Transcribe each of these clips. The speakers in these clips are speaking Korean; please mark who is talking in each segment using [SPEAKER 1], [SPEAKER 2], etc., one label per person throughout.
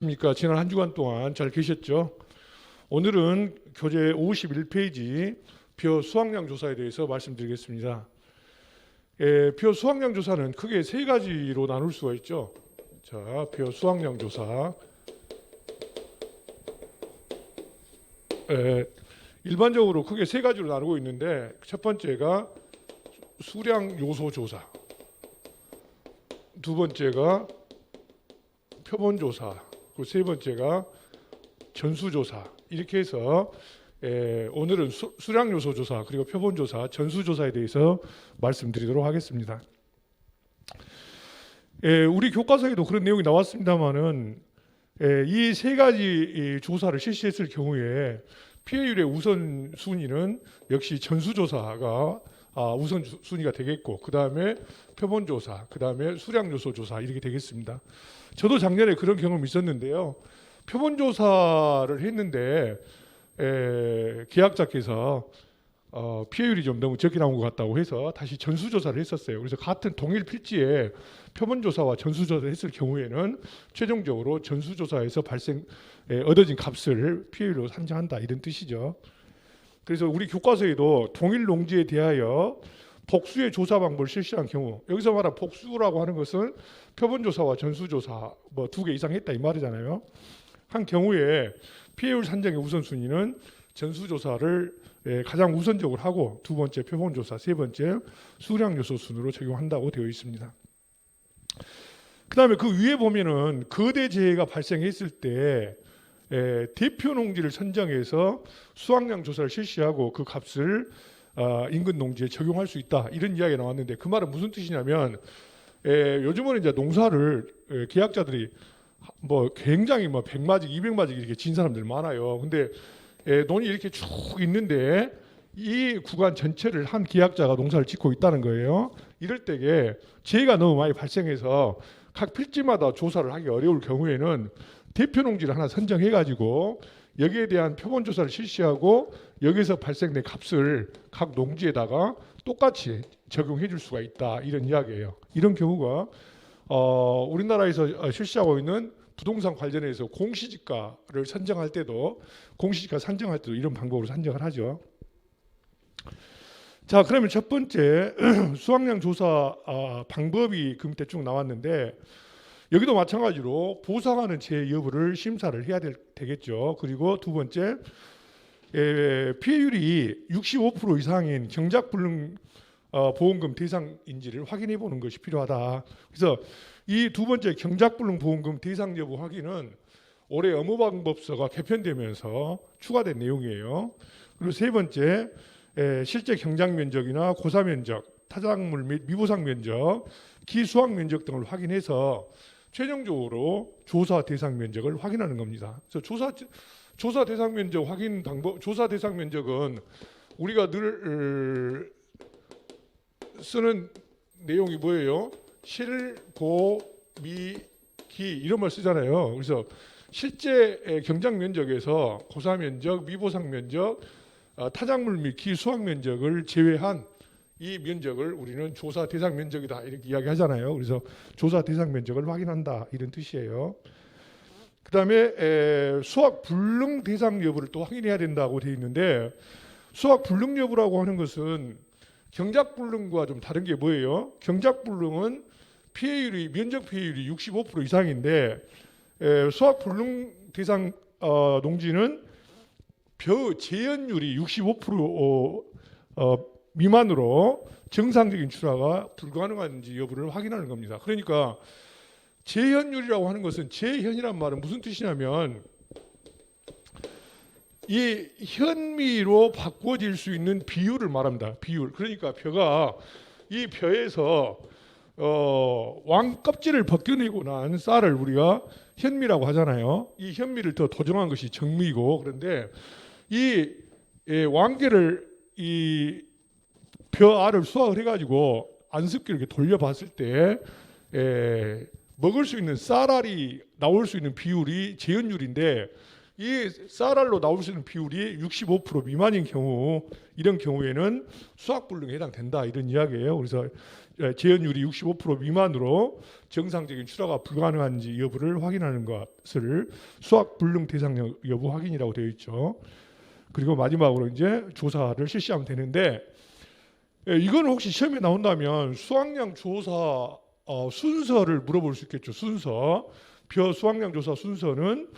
[SPEAKER 1] 그러니까 지난 한 주간 동안 잘 계셨죠? 오늘은 교재 51페이지 벼 수확량 조사에 대해서 말씀드리겠습니다. 벼 수확량 조사는 크게 세 가지로 나눌 수가 있죠. 자, 벼 수확량 조사. 일반적으로 크게 세 가지로 나누고 있는데, 첫 번째가 수량 요소 조사, 두 번째가 표본 조사, 그리고 세 번째가 전수조사. 이렇게 해서 오늘은 수량 요소 조사, 그리고 표본 조사, 전수 조사에 대해서 말씀드리도록 하겠습니다. 우리 교과서에도 그런 내용이 나왔습니다만은 이 세 가지 조사를 실시했을 경우에 피해율의 우선 순위는 역시 전수 조사가 우선 순위가 되겠고, 그 다음에 표본 조사, 그 다음에 수량 요소 조사 이렇게 되겠습니다. 저도 작년에 그런 경험이 있었는데요. 표본 조사를 했는데 계약자께서 피해율이 좀 너무 적게 나온 것 같다고 해서 다시 전수조사를 했었어요. 그래서 같은 동일 필지에 표본조사와 전수조사를 했을 경우에는 최종적으로 전수조사에서 얻어진 값을 피해율로 산정한다, 이런 뜻이죠. 그래서 우리 교과서에도 동일 농지에 대하여 복수의 조사 방법을 실시한 경우, 여기서 말한 복수라고 하는 것은 표본조사와 전수조사 뭐 2개 이상 했다 이 말이잖아요. 한 경우에 피해율 산정의 우선순위는 전수조사를 가장 우선적으로 하고, 두 번째 표본조사, 세 번째 수량요소 순으로 적용한다고 되어 있습니다. 그 다음에 그 위에 보면은 거대 재해가 발생했을 때 대표 농지를 선정해서 수확량 조사를 실시하고 그 값을 인근 농지에 적용할 수 있다, 이런 이야기가 나왔는데, 그 말은 무슨 뜻이냐면 요즘은 이제 농사를 계약자들이 뭐 굉장히 뭐 100마직, 200마직 이렇게 진 사람들 많아요. 근데 논이 이렇게 쭉 있는데 이 구간 전체를 한 계약자가 농사를 짓고 있다는 거예요. 이럴 때에 재해가 너무 많이 발생해서 각 필지마다 조사를 하기 어려울 경우에는 대표 농지를 하나 선정해 가지고 여기에 대한 표본 조사를 실시하고 여기서 발생된 값을 각 농지에다가 똑같이 적용해 줄 수가 있다, 이런 이야기예요. 이런 경우가 우리나라에서 실시하고 있는 부동산 관련해서 공시지가를 선정할 때도, 공시지가 산정할 때도 이런 방법으로 산정을 하죠. 자, 그러면 첫 번째 수확량 조사 방법이 그 밑에 쭉 나왔는데, 여기도 마찬가지로 보상하는 재해 여부를 심사를 해야 되겠죠. 그리고 두 번째, 피해율이 65% 이상인 경작불능 보험금 대상인지를 확인해 보는 것이 필요하다. 그래서 이 두 번째 경작불능 보험금 대상 여부 확인은 올해 업무방법서가 개편되면서 추가된 내용이에요. 그리고 세 번째, 실제 경작 면적이나 고사 면적, 타작물 및 미보상 면적, 기수확 면적 등을 확인해서 최종적으로 조사 대상 면적을 확인하는 겁니다. 그래서 조사 대상 면적 확인 방법, 조사 대상 면적은 우리가 늘 쓰는 내용이 뭐예요? 실, 고, 미, 기 이런 말 쓰잖아요. 그래서 실제 경작 면적에서 고사 면적, 미보상 면적, 타작물 및 기수확 면적을 제외한 이 면적을 우리는 조사 대상 면적이다, 이렇게 이야기하잖아요. 그래서 조사 대상 면적을 확인한다, 이런 뜻이에요. 그 다음에 수확 불능 대상 여부를 또 확인해야 된다고 되어 있는데, 수확 불능 여부라고 하는 것은 경작불능과 좀 다른 게 뭐예요? 경작불능은 면적 피해율이 65% 이상인데, 수확 불능 대상 농지는 벼 재현율이 65% 미만으로 정상적인 출하가 불가능한지 여부를 확인하는 겁니다. 그러니까 재현율이라고 하는 것은, 재현이란 말은 무슨 뜻이냐면 이 현미로 바꿔질 수 있는 비율을 말합니다. 비율. 그러니까 벼가, 이 벼에서 왕 껍질을 벗겨내고 난 쌀을 우리가 현미라고 하잖아요. 이 현미를 더 도정한 것이 정미고, 그런데 이 왕계를, 이 벼 알을 수확을 해가지고 안습기를 이렇게 돌려봤을 때 먹을 수 있는 쌀알이 나올 수 있는 비율이 재현율인데, 이 쌀알로 나올 수 있는 비율이 65% 미만인 경우, 이런 경우에는 수학불능에 해당된다, 이런 이야기예요. 그래서 재현율이 65% 미만으로 정상적인 출하가 불가능한지 여부를 확인하는 것을 수학불능 대상 여부 확인이라고 되어 있죠. 그리고 마지막으로 이제 조사를 실시하면 되는데, 이건 혹시 시험에 나온다면 수확량 조사 순서를 물어볼 수 있겠죠. 순서. 벼 수확량 조사 순서는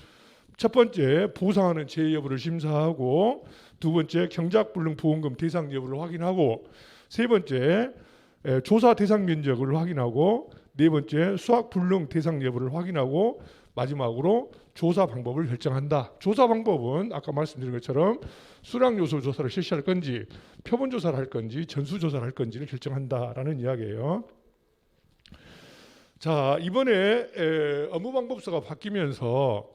[SPEAKER 1] 첫 번째 보상하는 제의 여부를 심사하고, 두 번째 경작불능 보험금 대상 여부를 확인하고, 세 번째 조사 대상 면적을 확인하고, 네 번째 수확불능 대상 여부를 확인하고, 마지막으로 조사 방법을 결정한다. 조사 방법은 아까 말씀드린 것처럼 수량 요소 조사를 실시할 건지, 표본 조사를 할 건지, 전수 조사를 할 건지를 결정한다라는 이야기예요. 자, 이번에 업무방법서가 바뀌면서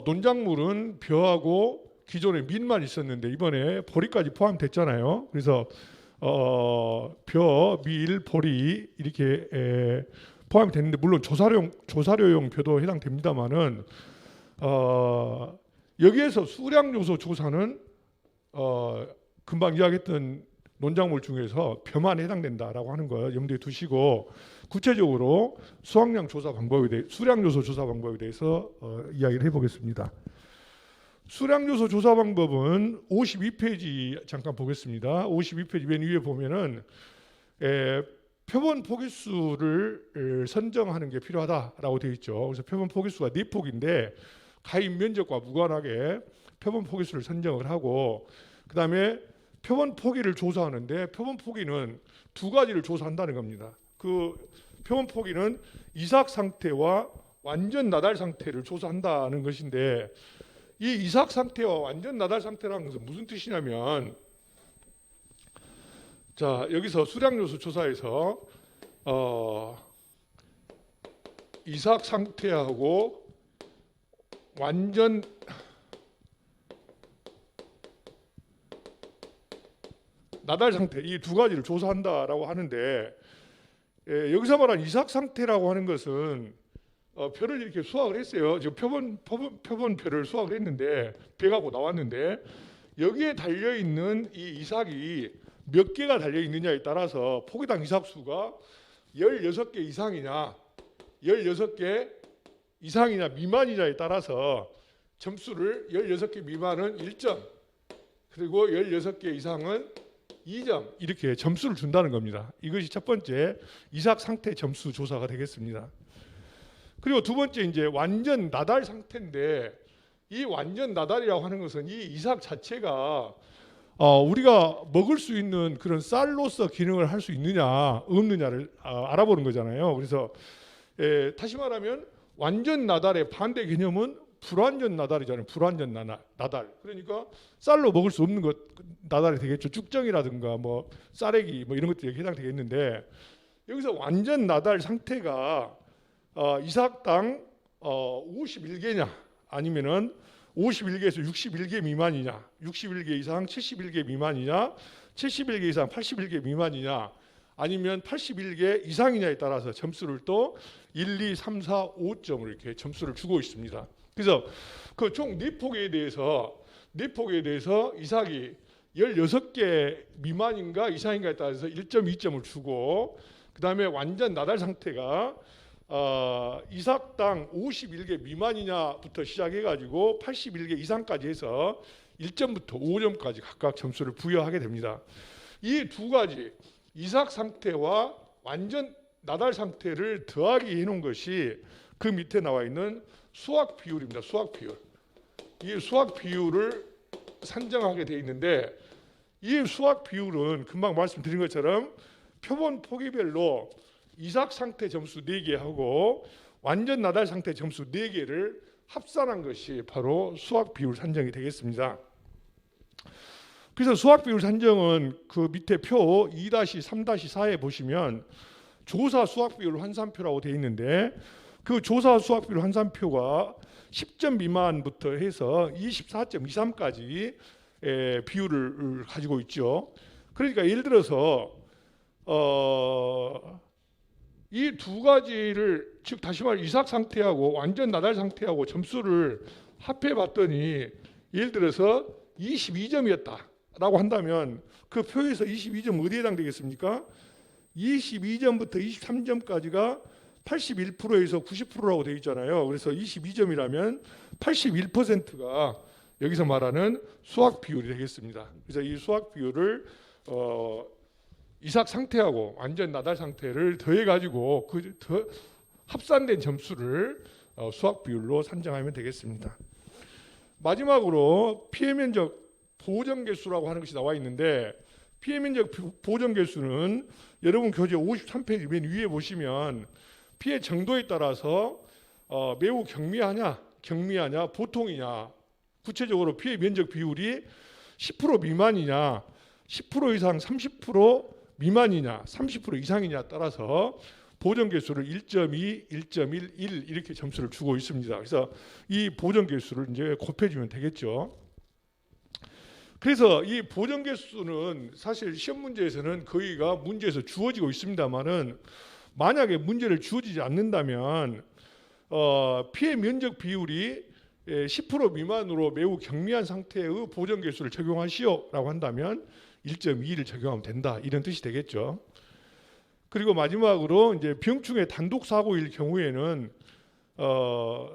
[SPEAKER 1] 논작물은 벼하고 기존에 밀만 있었는데 이번에 보리까지 포함됐잖아요. 그래서 벼, 밀, 보리 이렇게 포함이 됐는데, 물론 조사료용 벼도 해당됩니다만은 여기에서 수량 요소 조사는 금방 이야기했던 논작물 중에서 벼만 해당된다라고 하는 거 염두에 두시고, 구체적으로 수확량 조사 방법에 대해, 수량 요소 조사 방법에 대해서 이야기를 해보겠습니다. 수량 요소 조사 방법은 52페이지 잠깐 보겠습니다. 52페이지 맨 위에 보면은 표본 포기수를 선정하는 게 필요하다라고 되어 있죠. 그래서 표본 포기수가 4폭인데 가입 면적과 무관하게 표본 포기수를 선정을 하고, 그 다음에 표본 포기를 조사하는데 표본 포기는 두 가지를 조사한다는 겁니다. 그 표본 포기는 이삭 상태와 완전 나달 상태를 조사한다는 것인데, 이 이삭 상태와 완전 나달 상태라는 것은 무슨 뜻이냐면, 자, 여기서 수량 요소 조사에서 이삭 상태하고 완전 나달 상태, 이 두 가지를 조사한다라고 하는데, 여기서 말한 이삭 상태라고 하는 것은 표를 이렇게 수확을 했어요. 지금 표본표를 수확을 했는데 배가고 나왔는데, 여기에 달려 있는 이 이삭이 몇 개가 달려 있느냐에 따라서 포기당 이삭 수가 16개 이상이냐, 16개 이상이냐 미만이냐에 따라서 점수를 16개 미만은 1점, 그리고 16개 이상은 2점, 이렇게 점수를 준다는 겁니다. 이것이 첫 번째 이삭 상태 점수 조사가 되겠습니다. 그리고 두 번째 이제 완전 나달 상태인데, 이 완전 나달이라고 하는 것은 이 이삭 자체가 우리가 먹을 수 있는 그런 쌀로서 기능을 할 수 있느냐 없느냐를 알아보는 거잖아요. 그래서 다시 말하면 완전 나달의 반대 개념은 불완전 나달이잖아요. 불완전 나달. 그러니까 쌀로 먹을 수 없는 것 나달이 되겠죠. 쭉정이라든가 뭐 쌀액이 뭐 이런 것들이 해당되겠는데, 여기서 완전 나달 상태가 이삭당 51개냐 아니면은 51개에서 61개 미만이냐, 61개 이상 71개 미만이냐, 71개 이상 81개 미만이냐, 아니면 81개 이상이냐에 따라서 점수를 또 1, 2, 3, 4, 5점을 이렇게 점수를 주고 있습니다. 그래서 그 총 4폭에 대해서 이삭이 16개 미만인가 이상인가에 따라서 1점, 2점을 주고, 그 다음에 완전 나달 상태가 이삭당 51개 미만이냐부터 시작해가지고 81개 이상까지 해서 1점부터 5점까지 각각 점수를 부여하게 됩니다. 이 두 가지 이삭 상태와 완전 나달 상태를 더하기 해놓은 것이 그 밑에 나와 있는 수확 비율입니다. 수확 비율. 이 수확 비율을 산정하게 돼 있는데, 이 수확 비율은 금방 말씀드린 것처럼 표본 포기별로 이삭 상태 점수 4개 하고 완전 나달 상태 점수 4개를 합산한 것이 바로 수확 비율 산정이 되겠습니다. 그래서 수확 비율 산정은 그 밑에 표 2-3-4에 보시면 조사 수확 비율 환산표라고 되어 있는데, 그 조사 수확 비율 환산표가 10점 미만부터 해서 24.23까지 비율을 가지고 있죠. 그러니까 예를 들어서 이 두 가지를, 즉 다시 말해 이삭 상태하고 완전 나달 상태하고 점수를 합해 봤더니 예를 들어서 22점이었다라고 한다면 그 표에서 22점 어디에 해당되겠습니까? 22점부터 23점까지가 81%에서 90%라고 되어 있잖아요. 그래서 22점이라면 81%가 여기서 말하는 수학 비율이 되겠습니다. 그래서 이 수학 비율을 이삭 상태하고 완전 나달 상태를 더해 가지고 더 합산된 점수를 수학 비율로 산정하면 되겠습니다. 마지막으로 피해 면적 보정 개수라고 하는 것이 나와 있는데, 피해 면적 보정 개수는 여러분 교재 53페이지 맨 위에 보시면 피해 정도에 따라서 매우 경미하냐, 보통이냐, 구체적으로 피해 면적 비율이 10% 미만이냐, 10% 이상 30% 미만이냐, 30% 이상이냐 따라서 보정 개수를 1.2, 1.1, 1 이렇게 점수를 주고 있습니다. 그래서 이 보정 개수를 이제 곱해주면 되겠죠. 그래서 이 보정 개수는 사실 시험 문제에서는 거의가 문제에서 주어지고 있습니다만은, 만약에 문제를 주어지지 않는다면 피해 면적 비율이 10% 미만으로 매우 경미한 상태의 보정 개수를 적용하시오라고 한다면 1.2를 적용하면 된다, 이런 뜻이 되겠죠. 그리고 마지막으로 이제 병충해 단독 사고일 경우에는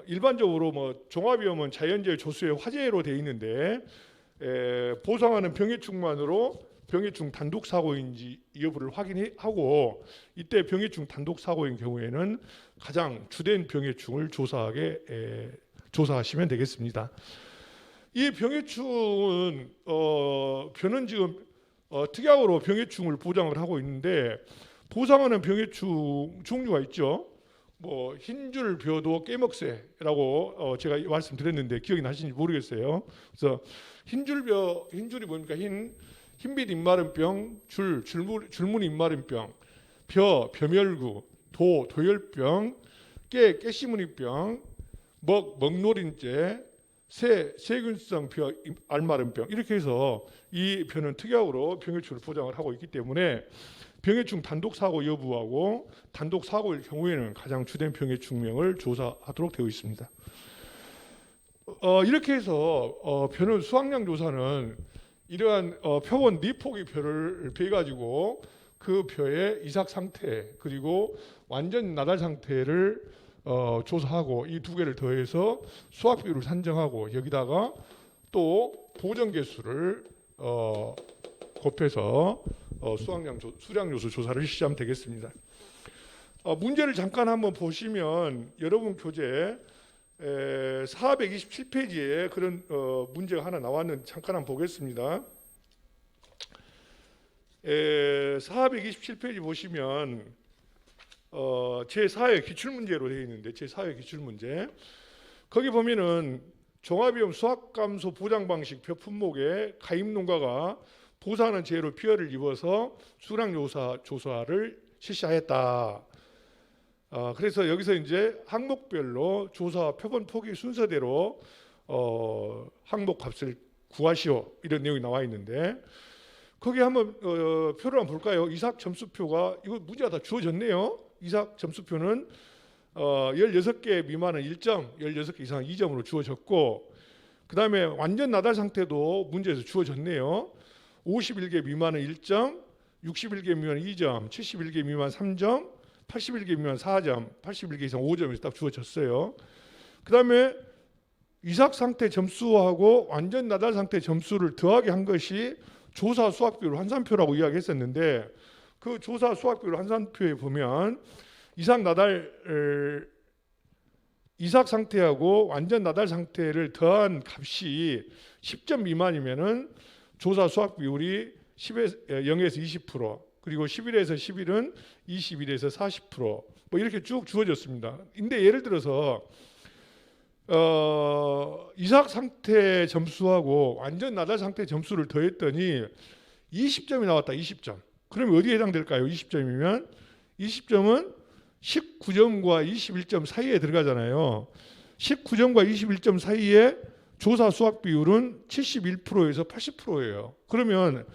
[SPEAKER 1] 일반적으로 뭐 종합위험은 자연재해 조수의 화재로 되어 있는데 보상하는 병해충만으로 병해충 단독 사고인지 여부를 확인하고, 이때 병해충 단독 사고인 경우에는 가장 주된 병해충을 조사하시면 되겠습니다. 이 병해충은 변은 지금 특약으로 병해충을 보장을 하고 있는데, 보상하는 병해충 종류가 있죠. 뭐 흰줄벼도 깨먹새라고 제가 말씀드렸는데 기억이 나시는지 모르겠어요. 그래서 흰줄이 뭡니까? 흰빛 입마름병, 줄무늬 입마름병, 벼멸구, 도열병, 깨시무늬병, 먹노린재, 세균성 알마름병, 이렇게 해서 이 병은 특약으로 병해충을 보장을 하고 있기 때문에 병해충 단독 사고 여부하고 단독 사고일 경우에는 가장 주된 병해충명을 조사하도록 되어 있습니다. 이렇게 해서 변은 수확량 조사는 이러한 표본 니포기 표를 빼가지고 그 표의 이삭 상태 그리고 완전 나달 상태를 조사하고, 이 두 개를 더해서 수학 비율을 산정하고 여기다가 또 보정 개수를 곱해서 수량 요소 조사를 실시하면 되겠습니다. 문제를 잠깐 한번 보시면 여러분 교재 427페이지에 그런 문제가 하나 나왔는데 잠깐 한번 보겠습니다. 427페이지 보시면 제4회 기출문제로 되어 있는데, 제4회 기출문제 거기 보면은 종합위험 수학감소 보장 방식 표 품목에 가입농가가 보상하는 재해로 피해를 입어서 수량 조사를 실시하였다. 그래서 여기서 이제 항목별로 조사 표본 포기 순서대로 항목 값을 구하시오, 이런 내용이 나와 있는데, 거기 한번 표를 한번 볼까요? 이삭 점수표가, 이거 문제가 다 주어졌네요. 이삭 점수표는 16개 미만은 1점, 16개 이상 2점으로 주어졌고, 그 다음에 완전 나달 상태도 문제에서 주어졌네요. 51개 미만은 1점, 61개 미만은 2점, 71개 미만 3점, 81개 미만 4점, 81개 이상 5점에서 딱 주어졌어요. 그 다음에 이삭 상태 점수하고 완전 나달 상태 점수를 더하게 한 것이 조사 수학비율 환산표라고 이야기했었는데, 그 조사 수학비율 환산표에 보면 이삭 상태하고 완전 나달 상태를 더한 값이 10점 미만이면은 조사 수학 비율이 0에서 20%, 그리고 11에서 11은 21에서 40%, 뭐 이렇게 쭉 주어졌습니다. 근데 예를 들어서 이삭 상태 점수하고 완전 나달 상태 점수를 더했더니 20점이 나왔다. 20점. 그러면 어디에 해당될까요? 20점이면 20점은 19점과 21점 사이에 들어가잖아요. 19점과 21점 사이에 조사 수학 비율은 71%에서 80%예요. 그러면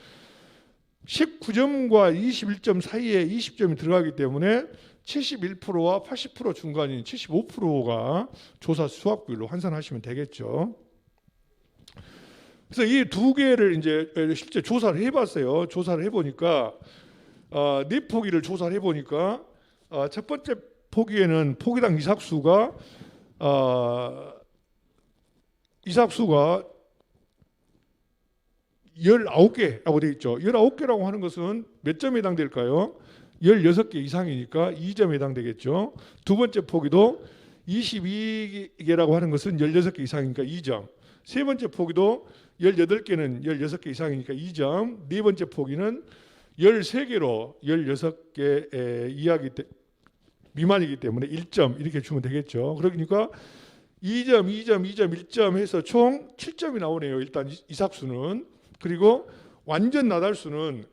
[SPEAKER 1] 19점과 21점 사이에 20점이 들어가기 때문에 71%와 80% 중간인 75%가 조사 수확 비율로 환산하시면 되겠죠. 그래서 이 두 개를 이제 실제 조사를 해봤어요. 조사를 해보니까 네 포기를 조사를 해보니까 첫 번째 포기에는 포기당 이삭수가 19개라고 되어 있죠. 19개라고 하는 것은 몇 점에 해당될까요? 16개 이상이니까 2점에 해당되겠죠. 두 번째 포기도 22개라고 하는 것은 16개 이상이니까 2점. 세 번째 포기도 18개는 16개 이상이니까 2점. 네 번째 포기는 13개로 16개 미만이기 때문에 1점 이렇게 주면 되겠죠. 그러니까 2점, 2점, 2점, 1점 해서 총 7점이 나오네요. 일단 이삭수는. 그리고 완전 나달수는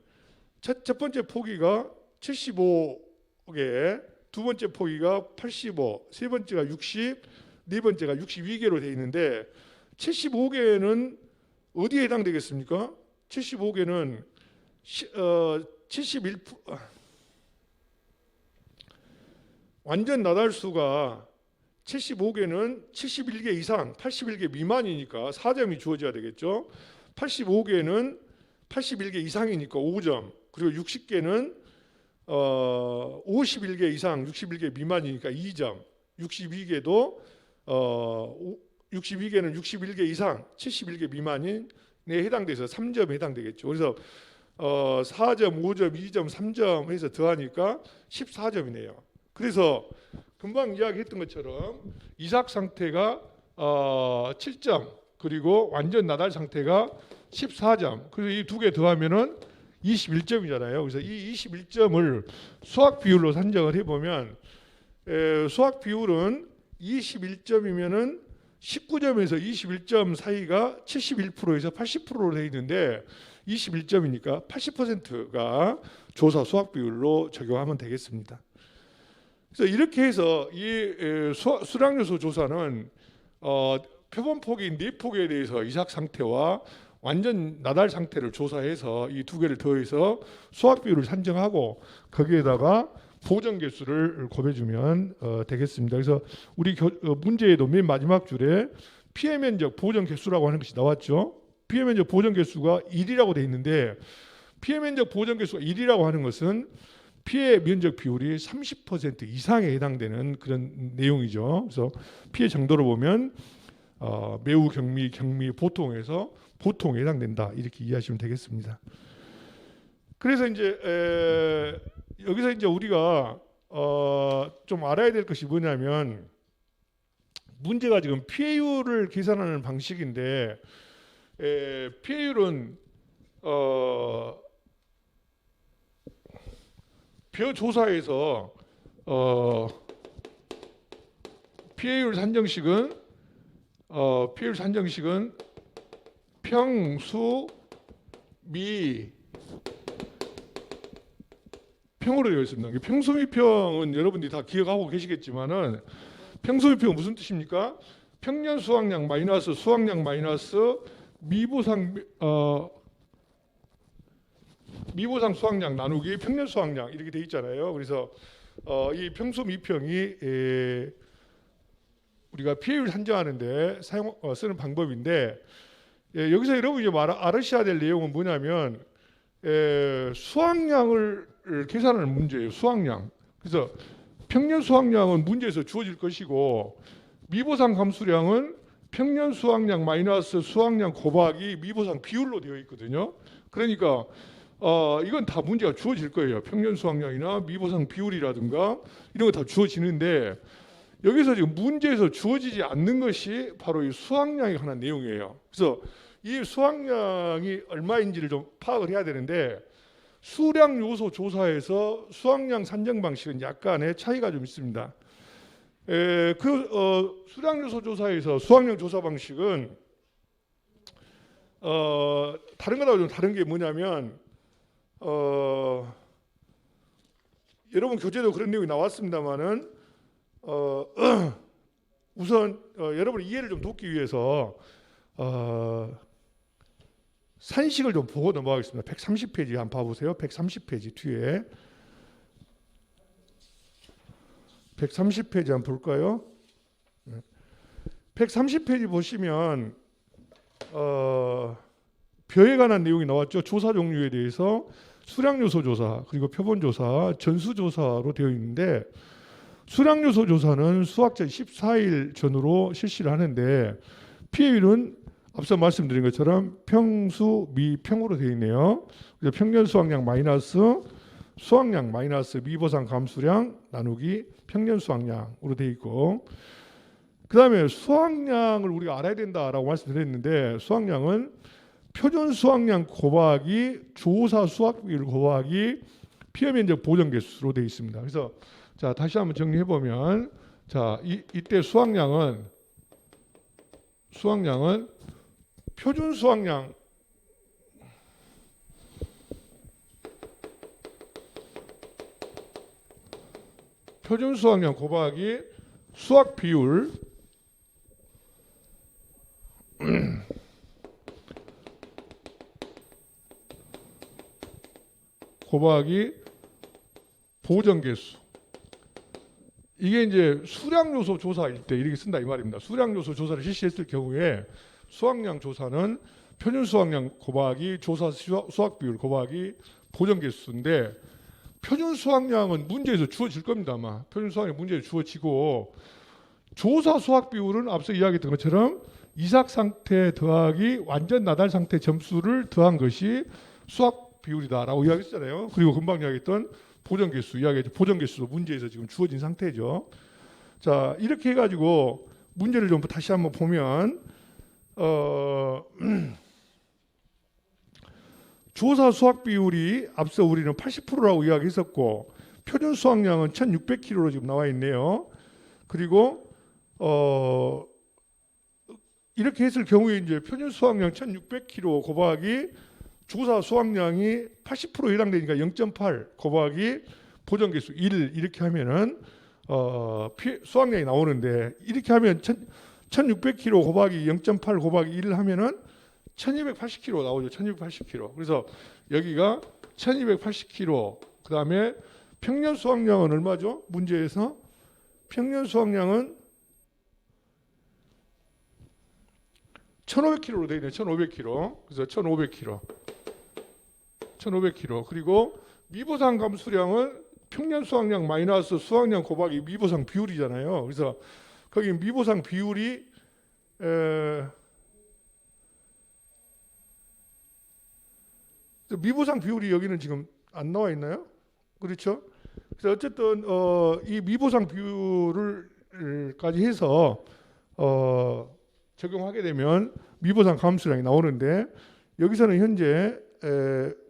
[SPEAKER 1] 첫 번째 포기가 75개, 두 번째 포기가 85, 세 번째가 60, 네 번째가 62개로 되어 있는데 75개는 어디에 해당되겠습니까? 75개는 71 완전 나달수가 75개는 71개 이상, 81개 미만이니까 4점이 주어져야 되겠죠. 85개는 81개 이상이니까 5점. 그리고 60개는 51개 이상, 61개 미만이니까 2점. 62개는 61개 이상, 71개 미만에 해당돼서 3점에 해당되겠죠. 그래서 4점, 5점, 2점, 3점 해서 더하니까 14점이네요. 그래서 금방 이야기했던 것처럼 이삭 상태가 7점, 그리고 완전 나달 상태가 14점. 그래서 이 두 개 더하면은 21점이잖아요. 그래서 이 21점을 수확 비율로 산정을 해보면 수확 비율은 21점이면은 19점에서 21점 사이가 71%에서 80%로 되어 있는데 21점이니까 80%가 조사 수확 비율로 적용하면 되겠습니다. 그래서 이렇게 해서 이 수량요소 조사는 표본 폭이 4폭에 대해서 이삭 상태와 완전 나달 상태를 조사해서 이 두 개를 더해서 수확 비율을 산정하고 거기에다가 보정 개수를 곱해주면 되겠습니다. 그래서 우리 문제에도 맨 마지막 줄에 피해 면적 보정 개수라고 하는 것이 나왔죠. 피해 면적 보정 개수가 1이라고 되어 있는데 피해 면적 보정 개수가 1이라고 하는 것은 피해 면적 비율이 30% 이상에 해당되는 그런 내용이죠. 그래서 피해 정도로 보면 매우 경미, 보통에서 보통에 해당된다 이렇게 이해하시면 되겠습니다. 그래서 이제 여기서 이제 우리가 좀 알아야 될 것이 뭐냐면 문제가 지금 피해율을 계산하는 방식인데 피해율은 벼 조사에서 피해율 산정식은 평수 미 평으로 되어 있습니다. 평수미평은 여러분들이 다 기억하고 계시겠지만은 평수미평은 무슨 뜻입니까? 평년 수확량 마이너스 수확량 마이너스 미보상 수확량 나누기 평년 수확량 이렇게 돼 있잖아요. 그래서 이 평수미평이 우리가 피해율 산정하는데 쓰는 방법인데 여기서 여러분이 알으셔야 될 내용은 뭐냐면 수확량을 계산하는 문제예요. 수확량. 그래서 평년 수확량은 문제에서 주어질 것이고 미보상 감수량은 평년 수확량 마이너스 수확량 곱하기 미보상 비율로 되어 있거든요. 그러니까 이건 다 문제가 주어질 거예요. 평년 수확량이나 미보상 비율이라든가 이런 거 다 주어지는데 여기서 지금 문제에서 주어지지 않는 것이 바로 이 수확량에 관한 내용이에요. 그래서 이 수확량이 얼마인지를 좀 파악을 해야 되는데 수량 요소 조사에서 수확량 산정 방식은 약간의 차이가 좀 있습니다. 수량 요소 조사에서 수확량 조사 방식은 다른 거하고 좀 다른 게 뭐냐면 여러분 교재도 그런 내용이 나왔습니다만은 우선 여러분의 이해를 좀 돕기 위해서 산식을 좀 보고 넘어가겠습니다. 130페이지 한번 봐보세요. 130페이지 뒤에 130페이지 한번 볼까요? 130페이지 보시면 벼에 관한 내용이 나왔죠. 조사 종류에 대해서 수량요소 조사, 그리고 표본 조사, 전수 조사로 되어 있는데, 수량요소 조사는 수확전 14일 전후로 실시를 하는데 피해율은 앞서 말씀드린 것처럼 평수 미평으로 되어 있네요. 그래서 평년 수확량 마이너스 수확량 마이너스 미보상 감수량 나누기 평년 수확량으로 되어 있고, 그 다음에 수확량을 우리가 알아야 된다라고 말씀드렸는데, 수확량은 표준 수확량 곱하기 조사 수확 비율 곱하기 피해 면적 보정 개수로 되어 있습니다. 그래서 자, 다시 한번 정리해 보면, 자, 이때 수확량은 표준 수확량 곱하기 수확 비율 곱하기 보정 개수. 이게 이제 수량 요소 조사일 때 이렇게 쓴다 이 말입니다. 수량 요소 조사를 실시했을 경우에 수확량 조사는 표준 수확량 곱하기 조사 수확 비율 곱하기 보정 개수인데, 표준 수확량은 문제에서 주어질 겁니다. 아마 표준 수확량 문제에서 주어지고, 조사 수확 비율은 앞서 이야기했던 것처럼 이삭 상태 더하기 완전 나달 상태 점수를 더한 것이 수확 비율이다라고 이야기했잖아요. 그리고 금방 이야기했던 보정 개수 이야기했죠. 보정 개수도 문제에서 지금 주어진 상태죠. 자, 이렇게 해가지고 문제를 좀 다시 한번 보면, 조사 수확 비율이 앞서 우리는 80%라고 이야기했었고, 표준 수확량은 1,600kg로 지금 나와 있네요. 그리고 이렇게 했을 경우에 이제 표준 수확량 1,600kg 곱하기 조사 수확량이 80% 해당되니까 0.8 곱하기 보정 개수 1 이렇게 하면은 수확량이 나오는데, 이렇게 하면 1,600kg 곱하기 0.8 곱하기 1을 하면은 1,280kg 나오죠. 1,280kg. 그래서 여기가 1,280kg. 그다음에 평년 수확량은 얼마죠? 문제에서 평년 수확량은 1,500kg로 되어 있네요. 1,500kg. 그래서 1,500kg. 그리고 미보상 감수량은 평년 수확량 마이너스 수확량 곱하기 미보상 비율이잖아요. 그래서 거기 미보상 비율이 미보상 비율이 여기는 지금 안 나와 있나요? 그렇죠? 그래서 어쨌든 이 미보상 비율을까지 해서 적용하게 되면 미보상 감수량이 나오는데, 여기서는 현재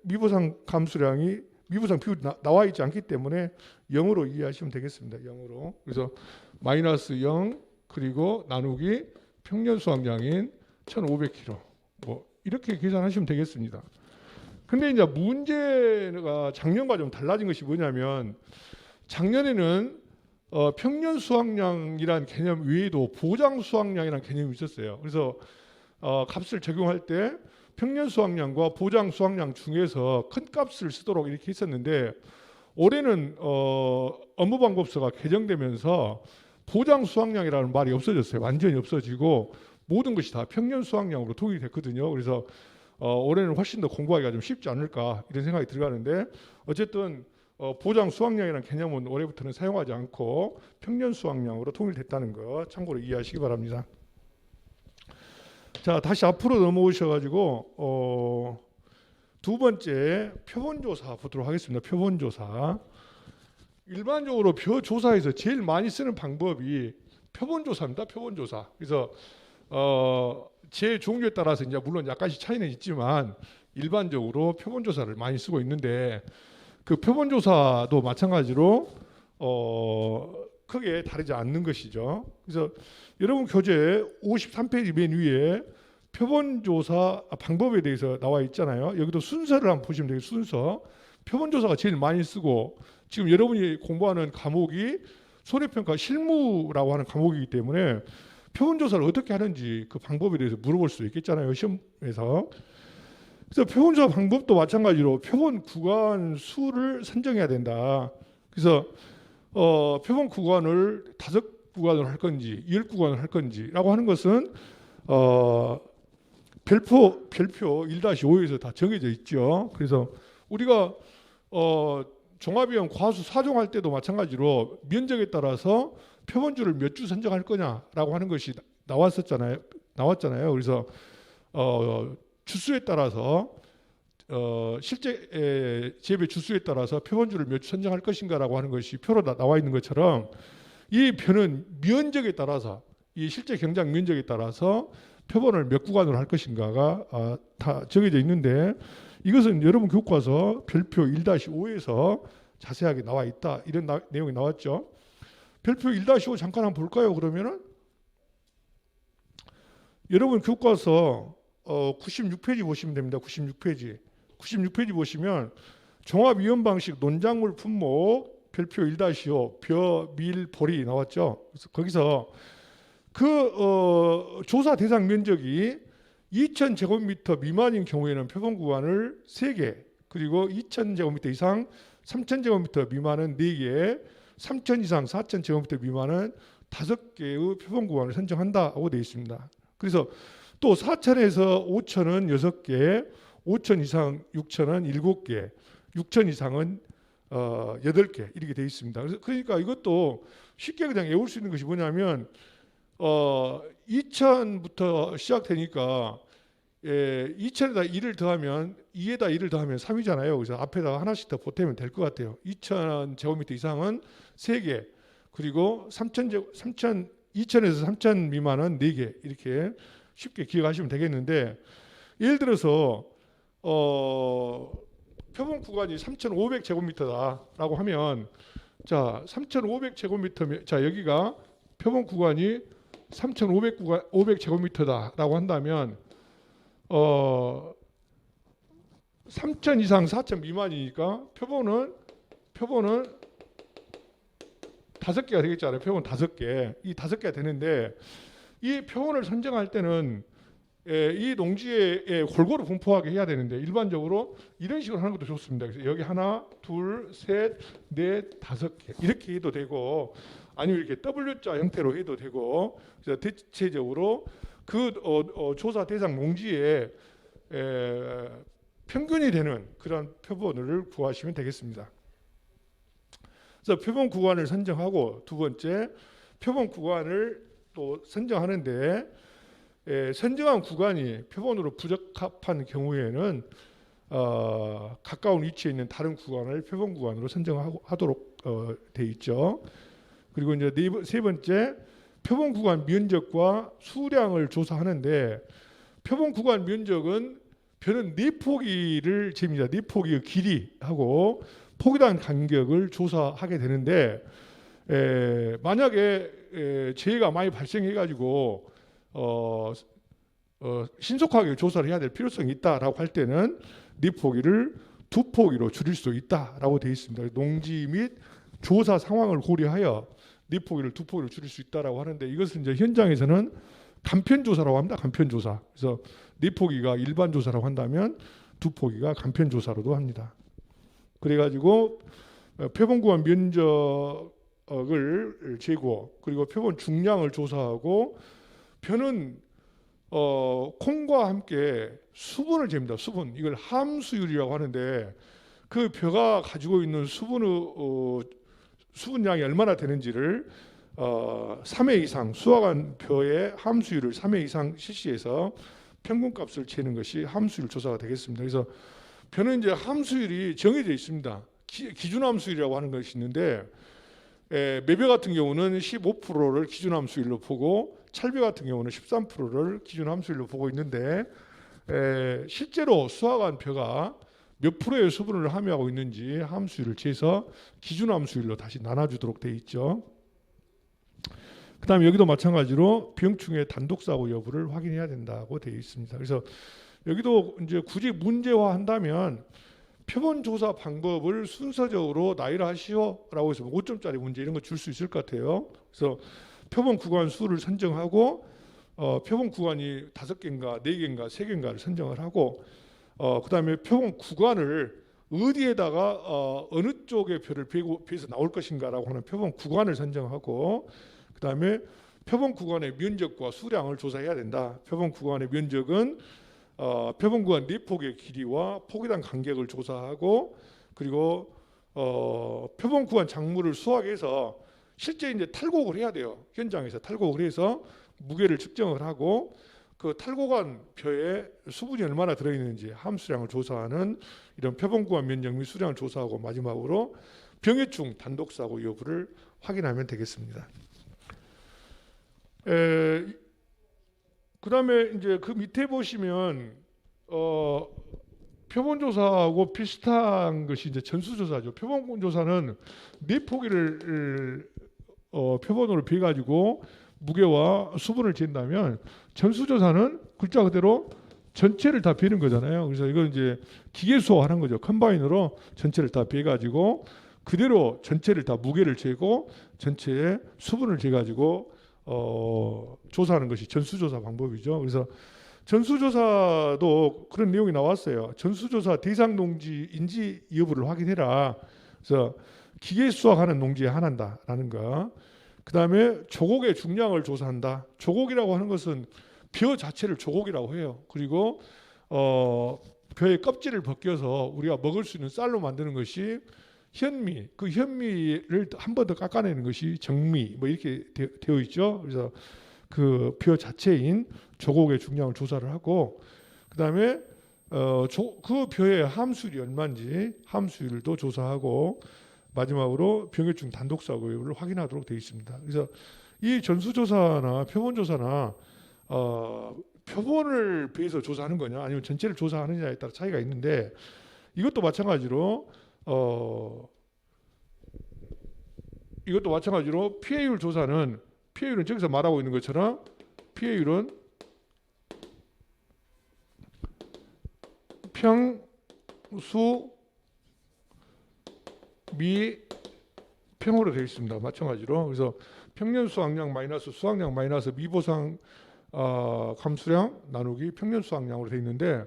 [SPEAKER 1] 미보상 감수량이 미보상 비율이 나와 있지 않기 때문에 0으로 이해하시면 되겠습니다. 0으로. 그래서 마이너스 0 그리고 나누기 평년 수확량인 1,500kg. 뭐 이렇게 계산하시면 되겠습니다. 근데 이제 문제가 작년과 좀 달라진 것이 뭐냐면, 작년에는 평년 수확량이란 개념 외에도 보장 수확량이라는 개념이 있었어요. 그래서 값을 적용할 때 평년 수확량과 보장 수확량 중에서 큰 값을 쓰도록 이렇게 했었는데, 올해는 업무방법서가 개정되면서 보장 수확량이라는 말이 없어졌어요. 완전히 없어지고 모든 것이 다 평년 수확량으로 통일이 됐거든요. 그래서 올해는 훨씬 더 공부하기가 좀 쉽지 않을까 이런 생각이 들어가는데, 어쨌든 보장 수확량이라는 개념은 올해부터는 사용하지 않고 평년 수확량으로 통일됐다는 거 참고로 이해하시기 바랍니다. 자, 다시 앞으로 넘어오셔가지고 두 번째 표본조사 보도록 하겠습니다. 표본조사. 일반적으로 벼 조사에서 제일 많이 쓰는 방법이 표본조사입니다. 표본조사. 그래서 제 종류에 따라서 이제 물론 약간씩 차이는 있지만 일반적으로 표본조사를 많이 쓰고 있는데, 그 표본조사도 마찬가지로 크게 다르지 않는 것이죠. 그래서 여러분 교재 53페이지 맨 위에 표본조사 방법에 대해서 나와 있잖아요. 여기도 순서를 한번 보시면 되겠습니다. 순서. 표본조사가 제일 많이 쓰고, 지금 여러분이 공부하는 과목이 손해평가 실무라고 하는 과목이기 때문에 표본조사를 어떻게 하는지 그 방법에 대해서 물어볼 수 있겠잖아요. 시험에서. 그래서 표본조사 방법도 마찬가지로 표본 구간 수를 선정해야 된다. 그래서 표본 구간을 5구간으로 할 건지 10구간을 할 건지라고 하는 것은 별표 1-5에서 다 정해져 있죠. 그래서 우리가 종합위원 과수 4종 할 때도 마찬가지로 면적에 따라서 표본주를 몇 주 선정할 거냐라고 하는 것이 나왔잖아요. 그래서 주수에 따라서 실제 재배 주수에 따라서 표본주를 몇 주 선정할 것인가라고 하는 것이 표로 나와 있는 것처럼 이 표는 면적에 따라서 이 실제 경작 면적에 따라서 표본을 몇 구간으로 할 것인가가 다 정해져 있는데 이것은 여러분 교과서 별표 1-5에서 자세하게 나와 있다. 이런 내용이 나왔죠. 별표 1-5 잠깐 한번 볼까요? 그러면은 여러분 교과서 96페이지 보시면 됩니다. 96페이지 보시면 종합위원 방식 논작물 품목 별표 1-5 벼, 밀, 보리 나왔죠. 그래서 거기서 그 조사 대상 면적이 2,000제곱미터 미만인 경우에는 표본 구간을 3개, 그리고 2,000제곱미터 이상 3,000제곱미터 미만은 4개, 3,000 이상 4,000제곱미터 미만은 5개의 표본 구간을 선정한다고 되어 있습니다. 그래서 또 4,000에서 5,000은 6개, 5,000 이상 6,000은 7개, 6,000 이상은 8개 이렇게 되어 있습니다. 그러니까 이것도 쉽게 그냥 외울 수 있는 것이 뭐냐면 2,000부터 시작되니까 2,000에다 1을 더하면 2에다 1을 더하면 3이잖아요. 그래서 앞에다가 하나씩 더 보태면 될 것 같아요. 2,000제곱미터 이상은 3개, 그리고 2,000에서 3,000 미만은 4개 이렇게 쉽게 기억하시면 되겠는데 예를 들어서 표본 구간이 3,500제곱미터다라고 하면 자 3,500제곱미터 자 여기가 표본 구간이 3,500제곱미터다라고 한다면 3,000 이상 4,000 미만이니까 표본은 5개가 되겠잖아요. 표본 5개. 이 5개가 되는데 이 표본을 선정할 때는 이 농지에 골고루 분포하게 해야 되는데 일반적으로 이런 식으로 하는 것도 좋습니다. 그래서 여기 하나, 둘, 셋, 넷, 5개 이렇게 해도 되고 아니면 이렇게 W자 형태로 해도 되고 그래서 대체적으로 그 조사 대상 농지에 평균이 되는 그런 표본을 구하시면 되겠습니다. 그래서 표본 구간을 선정하고 두 번째 표본 구간을 또 선정하는데 선정한 구간이 표본으로 부적합한 경우에는 가까운 위치에 있는 다른 구간을 표본 구간으로 선정하도록 돼 있죠. 그리고 이제 세 번째 표본 구간 면적과 수량을 조사하는데 표본 구간 면적은 표는 4포기를 잽니다. 4포기의 길이하고 포기단 간격을 조사하게 되는데 만약에 재해가 많이 발생해가지고 신속하게 조사를 해야 될 필요성이 있다라고 할 때는 4포기를 2포기로 줄일 수 있다라고 되어 있습니다. 농지 및 조사 상황을 고려하여 4포기를 2포기로 줄일 수 있다라고 하는데 이것은 이제 현장에서는 간편조사라고 합니다. 간편조사. 그래서 4포기가 일반 조사라고 한다면 2포기가 간편조사로도 합니다. 그래가지고 표본 구간 면적을 재고 그리고 표본 중량을 조사하고 표는 콩과 함께 수분을 잽니다. 수분. 이걸 함수율이라고 하는데 그 표가 가지고 있는 수분량이 얼마나 되는지를 3회 이상 수확한 표의 함수율을 3회 이상 실시해서 평균값을 재는 것이 함수율 조사가 되겠습니다. 그래서 표는 이제 함수율이 정해져 있습니다. 기준 함수율이라고 하는 것이 있는데 매배 같은 경우는 15%를 기준 함수율로 보고 찰배 같은 경우는 13%를 기준 함수율로 보고 있는데 실제로 수확한 표가 몇 프로의 수분을 함유하고 있는지 함수율을 재서 기준 함수율로 다시 나눠주도록 되어 있죠. 그 다음에 여기도 마찬가지로 병충해 단독사고 여부를 확인해야 된다고 되어 있습니다. 그래서 여기도 이제 굳이 문제화한다면 표본 조사 방법을 순서적으로 나열하시오라고 해서 5점짜리 문제 이런 거 줄 수 있을 것 같아요. 그래서 표본 구간 수를 선정하고 표본 구간이 5개인가 4개인가 3개인가를 선정을 하고 그 다음에 표본 구간을 어디에다가 어느 쪽의 표를 비해서 나올 것인가라고 하는 표본 구간을 선정하고, 그 다음에 표본 구간의 면적과 수량을 조사해야 된다. 표본 구간의 면적은 표본 구간 내폭의 길이와 폭이당 간격을 조사하고, 그리고 표본 구간 작물을 수확해서 실제 이제 탈곡을 해야 돼요. 현장에서 탈곡을 해서 무게를 측정을 하고, 그 탈곡한 표에 수분이 얼마나 들어있는지 함수량을 조사하는 이런 표본 구간 면적 및 수량을 조사하고, 마지막으로 병해충 단독사고 여부를 확인하면 되겠습니다. 그 다음에 이제 그 밑에 보시면 표본조사하고 비슷한 것이 이제 전수조사죠. 표본조사는 내포기를 표본으로 비해 가지고 무게와 수분을 잰다면, 전수조사는 글자 그대로 전체를 다 비는 거잖아요. 그래서 이건 이제 기계수화하는 거죠. 컴바인으로 전체를 다 비해 가지고 그대로 전체를 다 무게를 재고 전체에 수분을 재 가지고 조사하는 것이 전수조사 방법이죠. 그래서 전수조사도 그런 내용이 나왔어요. 전수조사 대상 농지인지 여부를 확인해라. 그래서 기계 수확하는 농지에 한한다라는 거. 그 다음에 조곡의 중량을 조사한다. 조곡이라고 하는 것은 벼 자체를 조곡이라고 해요. 그리고 벼의 껍질을 벗겨서 우리가 먹을 수 있는 쌀로 만드는 것이 현미. 그 현미를 한 번 더 깎아내는 것이 정미. 뭐 이렇게 되어 있죠. 그래서 그 벼 자체인 조곡의 중량을 조사를 하고, 그 다음에 그 벼의 함수율이 얼마인지 함수율도 조사하고, 마지막으로 병해충 단독사고를 확인하도록 되어 있습니다. 그래서 이 전수조사나 표본조사나 표본을 비해서 조사하는 거냐 아니면 전체를 조사하느냐에 따라 차이가 있는데, 이것도 마찬가지로 피해율 조사는, 피해율은 저기서 말하고 있는 것처럼 피해율은 평수 미 평으로 되어 있습니다. 마찬가지로. 그래서 평년 수확량 마이너스 수확량 마이너스 미보상 감수량 나누기 평년 수확량으로 되어 있는데,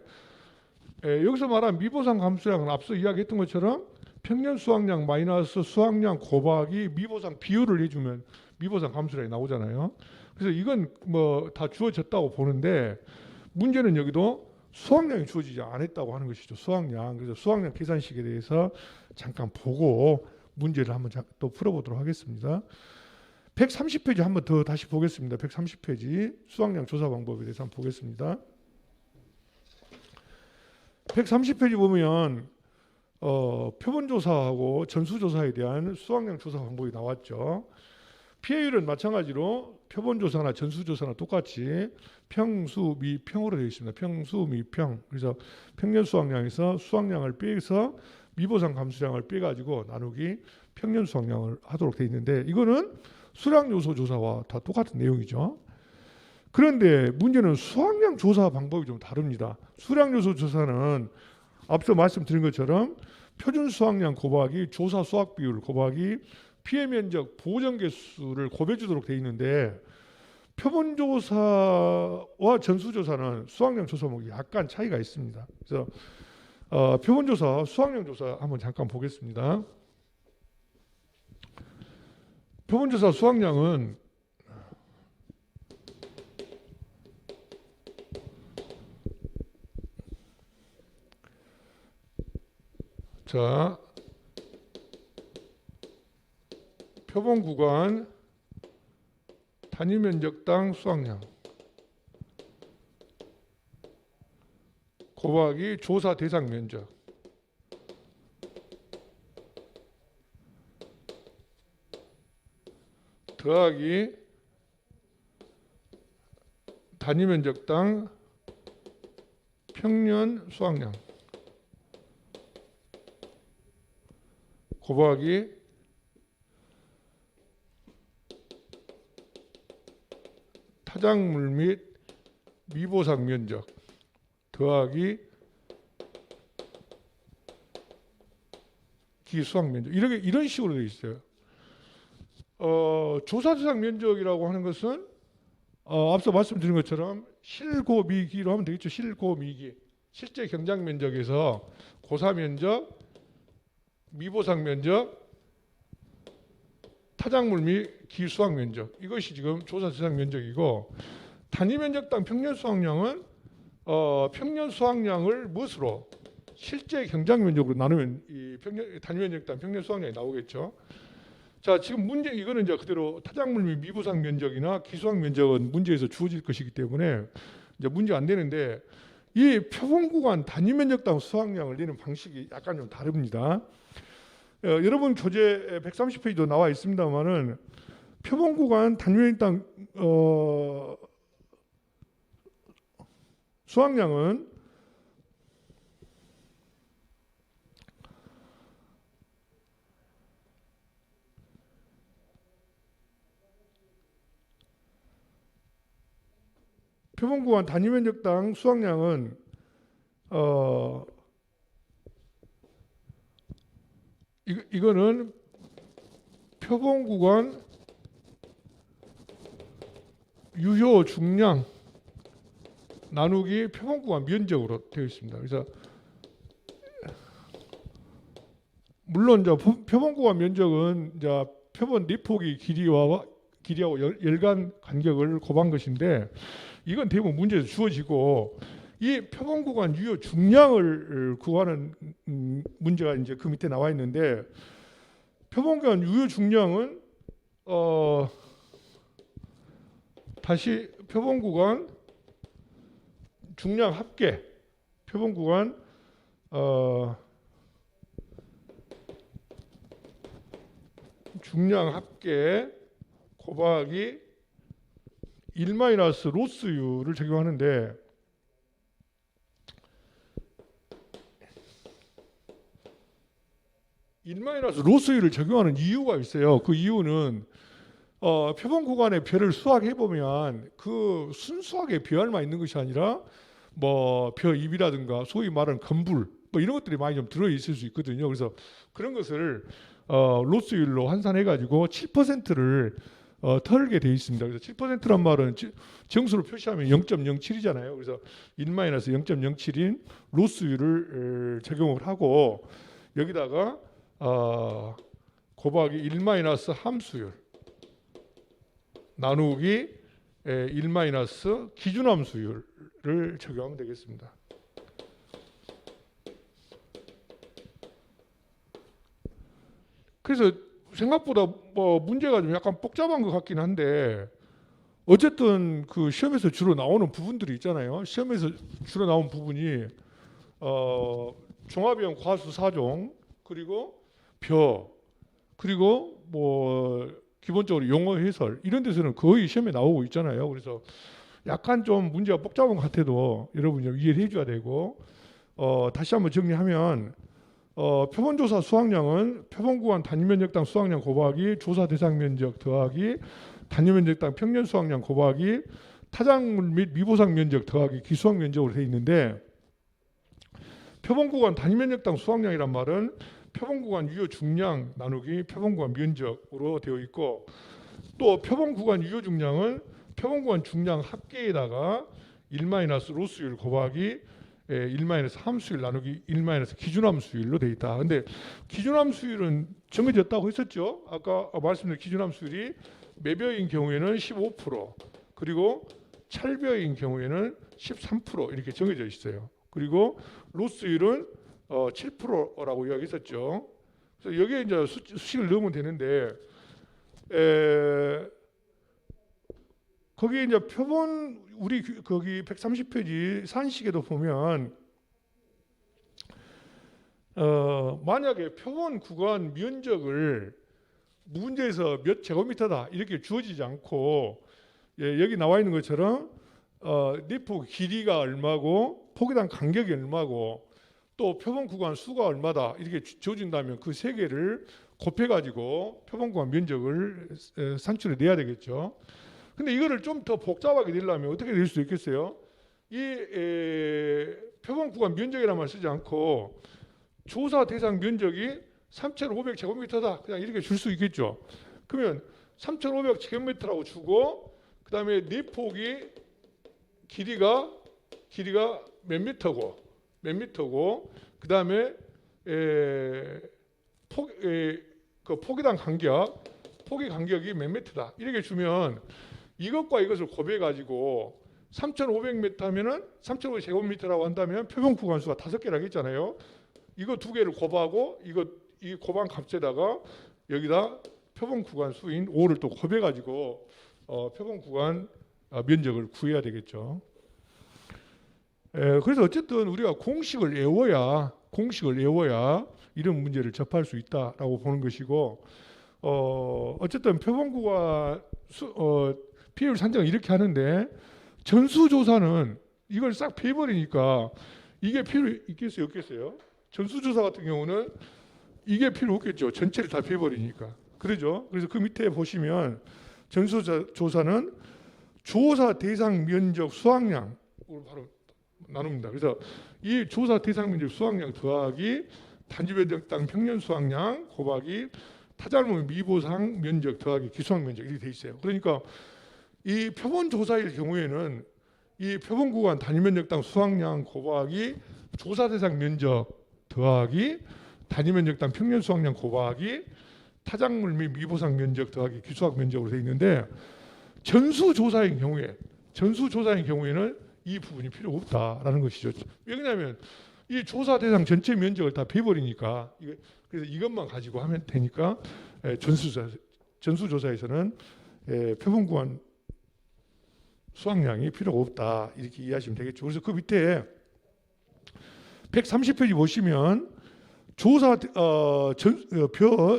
[SPEAKER 1] 여기서 말한 미보상 감수량은 앞서 이야기했던 것처럼 평년 수확량 마이너스 수확량 곱하기 미보상 비율을 해주면 미보상 감수량이 나오잖아요. 그래서 이건 뭐 다 주어졌다고 보는데, 문제는 여기도 수확량이 주어지지 않았다고 하는 것이죠. 수확량. 그래서 수확량 계산식에 대해서 잠깐 보고 문제를 한번 또 풀어보도록 하겠습니다. 130페이지 한번 더 다시 보겠습니다. 130페이지 수확량 조사 방법에 대해서 한번 보겠습니다. 130페이지 보면 표본조사하고 전수조사에 대한 수확량 조사 방법이 나왔죠. 피해율은 마찬가지로 표본조사나 전수조사나 똑같이 평수 미평으로 되어 있습니다. 평수 미평. 그래서 평년 수확량에서 수확량을 빼서 미보상 감수량을 빼가지고 나누기 평년 수확량을 하도록 되어 있는데, 이거는 수량 요소 조사와 다 똑같은 내용이죠. 그런데 문제는 수확량 조사 방법이 좀 다릅니다. 수량 요소 조사는 앞서 말씀드린 것처럼 표준 수확량 곱하기 조사 수확 비율 곱하기 피해 면적 보정 개수를 곱해주도록 되어 있는데, 표본조사와 전수조사는 수확량 조사목이 약간 차이가 있습니다. 그래서 표본조사, 수확량 조사 한번 잠깐 보겠습니다. 표본조사 수확량은 자, 표본 구간 단위 면적당 수확량 곱하기 조사 대상 면적 더하기 단위 면적당 평년 수확량 곱하기 타작물 및 미보상 면적 더하기 기수확 면적, 이런 식으로 되어 있어요. 조사 대상 면적이라고 하는 것은 앞서 말씀드린 것처럼 실고미기로 하면 되겠죠. 실고미기, 실제 경작 면적에서 고사 면적 미보상 면적, 타작물 및 기수확 면적, 이것이 지금 조사 대상 면적이고, 단위 면적당 평년 수확량은 평년 수확량을 무엇으로 실제 경작 면적으로 나누면 이 단위 면적당 평년 수확량이 나오겠죠. 자, 지금 문제 이거는 이제 그대로 타작물 및 미보상 면적이나 기수확 면적은 문제에서 주어질 것이기 때문에 이제 문제가 안 되는데, 이 표본 구간 단위 면적당 수확량을 내는 방식이 약간 좀 다릅니다. 여러분 교재 130페이지도 나와 있습니다만은 표본 구간 단위 면적당 수확량은 표본 구간 단위 면적당 수확량은 이거는 표본 구간 유효 중량 나누기 표본 구간 면적으로 되어 있습니다. 그래서 물론 이제 표본 구간 면적은 이제 표본 내폭의 길이하고 열간 간격을 곱한 것인데, 이건 대부분 문제에서 주어지고, 이 표본 구간 유효 중량을 구하는 문제가 이제 그 밑에 나와 있는데, 표본 구간 유효 중량은 다시 표본 구간 중량 합계, 표본 구간 중량 합계 곱하기 1- 로스율을 적용하는데, 로스율을 적용하는 이유가 있어요. 그 이유는 표본 구간의 별을 수학해 보면 그 순수하게 별만 있는 것이 아니라 뭐 벼입이라든가 소위 말하는 건불 뭐 이런 것들이 많이 좀 들어 있을 수 있거든요. 그래서 그런 것을 로스율로 환산해 가지고 7%를 털게 돼 있습니다. 그래서 7%란 말은 정수로 표시하면 0.07이잖아요. 그래서 1-0.07인 로스율을 적용을 하고, 여기다가 곱하기 1- 함수율 나누기 1- 기준함수율을 적용하면 되겠습니다. 그래서 생각보다 뭐 문제가 좀 약간 복잡한 것 같긴 한데, 어쨌든 그 시험에서 주로 나오는 부분들이 있잖아요. 시험에서 주로 나온 부분이 종합형 과수 4종, 그리고 벼, 그리고 뭐 기본적으로 용어 해설, 이런 데서는 거의 시험에 나오고 있잖아요. 그래서 약간 좀 문제가 복잡한 것 같아도 여러분이 좀 이해를 해줘야 되고, 다시 한번 정리하면 표본조사 수확량은 표본 구간 단위 면적당 수확량 곱하기 조사 대상 면적 더하기 단위 면적당 평년 수확량 곱하기 타작물 및 미보상 면적 더하기 기수확 면적으로 되어 있는데, 표본 구간 단위 면적당 수확량이란 말은 표본 구간 유효 중량 나누기 표본 구간 면적으로 되어 있고, 또 표본 구간 유효 중량은 표본 구간 중량 합계에다가 1- 로스율 곱하기 1- 함수율 나누기 1- 기준함수율로 되어 있다. 근데 기준함수율은 정해졌다고 했었죠. 아까 말씀드린 기준함수율이 매벼인 경우에는 15%, 그리고 찰벼인 경우에는 13% 이렇게 정해져 있어요. 그리고 로스율은 7%라고 이야기했었죠. 그래서 여기에 이제 수식을 넣으면 되는데, 거기에 이제 표본 우리 거기 130페이지 산식에도 보면 만약에 표본 구간 면적을 문제에서 몇 제곱미터다 이렇게 주어지지 않고, 여기 나와 있는 것처럼 내폭 길이가 얼마고 폭에 대한 간격이 얼마고 또 표본 구간 수가 얼마다 이렇게 주어진다면 그 세 개를 곱해가지고 표본 구간 면적을 산출해 내야 되겠죠. 근데 이거를 좀 더 복잡하게 내려면 어떻게 될 수 있겠어요? 이 표본 구간 면적이라는 말 쓰지 않고 조사 대상 면적이 3,500제곱미터다 그냥 이렇게 줄 수 있겠죠. 그러면 3,500제곱미터라고 주고, 그 다음에 내폭이 길이가 몇 미터고 그 다음에 그 포기당 간격, 포기 간격이 몇 미터다 이렇게 주면 이것과 이것을 곱해 가지고 3,500m 하면은 3,500제곱미터라고 한다면 표본 구간수가 5개라고 했잖아요. 이거 두 개를 곱하고 이 곱한 값에다가 여기다 표본 구간 수인 5를 또 곱해 가지고 표본 구간 면적을 구해야 되겠죠. 그래서 어쨌든 우리가 공식을 외워야 이런 문제를 접할 수 있다라고 보는 것이고, 어쨌든 표본 구간 피해율 산정을 이렇게 하는데 전수조사는 이걸 싹 패버리니까 이게 필요 있겠어요, 없겠어요? 전수조사 같은 경우는 이게 필요 없겠죠. 전체를 다 패버리니까. 그러죠. 그래서 그 밑에 보시면 전수조사는 조사 대상 면적 수확량으로 바로 나눕니다. 그래서 이 조사 대상 면적 수확량 더하기 단지 면적당 평년 수확량 곱하기 타자물 미보상 면적 더하기 기수학 면적 이렇게 돼 있어요. 그러니까 이 표본 조사일 경우에는 이 표본 구간 단위 면적당 수확량 곱하기 조사 대상 면적 더하기 단위 면적당 평년 수확량 곱하기 타작물 및 미보상 면적 더하기 기수학 면적으로 되어 있는데 전수조사인 경우에는 이 부분이 필요 없다라는 것이죠. 왜냐하면 이 조사 대상 전체 면적을 다 베버리니까 그래서 이것만 가지고 하면 되니까 전수조사에서는 표본 구간 수확량이 필요가 없다 이렇게 이해하시면 되겠죠. 그래서 그 밑에 130페이지 보시면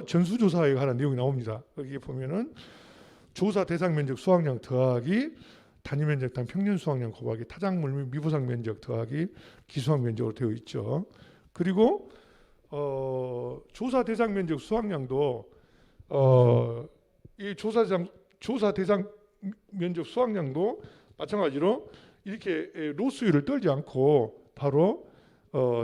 [SPEAKER 1] 전수조사에 관한 내용이 나옵니다. 거기에 보면은 조사 대상 면적 수확량 더하기 단위 면적당 평년 수확량 곱하기 타작물 및 미보상 면적 더하기 기수학 면적으로 되어 있죠. 그리고 조사 대상 면적 수확량도 이 조사 대상 면적 수확량도 마찬가지로 이렇게 로스율을 떨지 않고 바로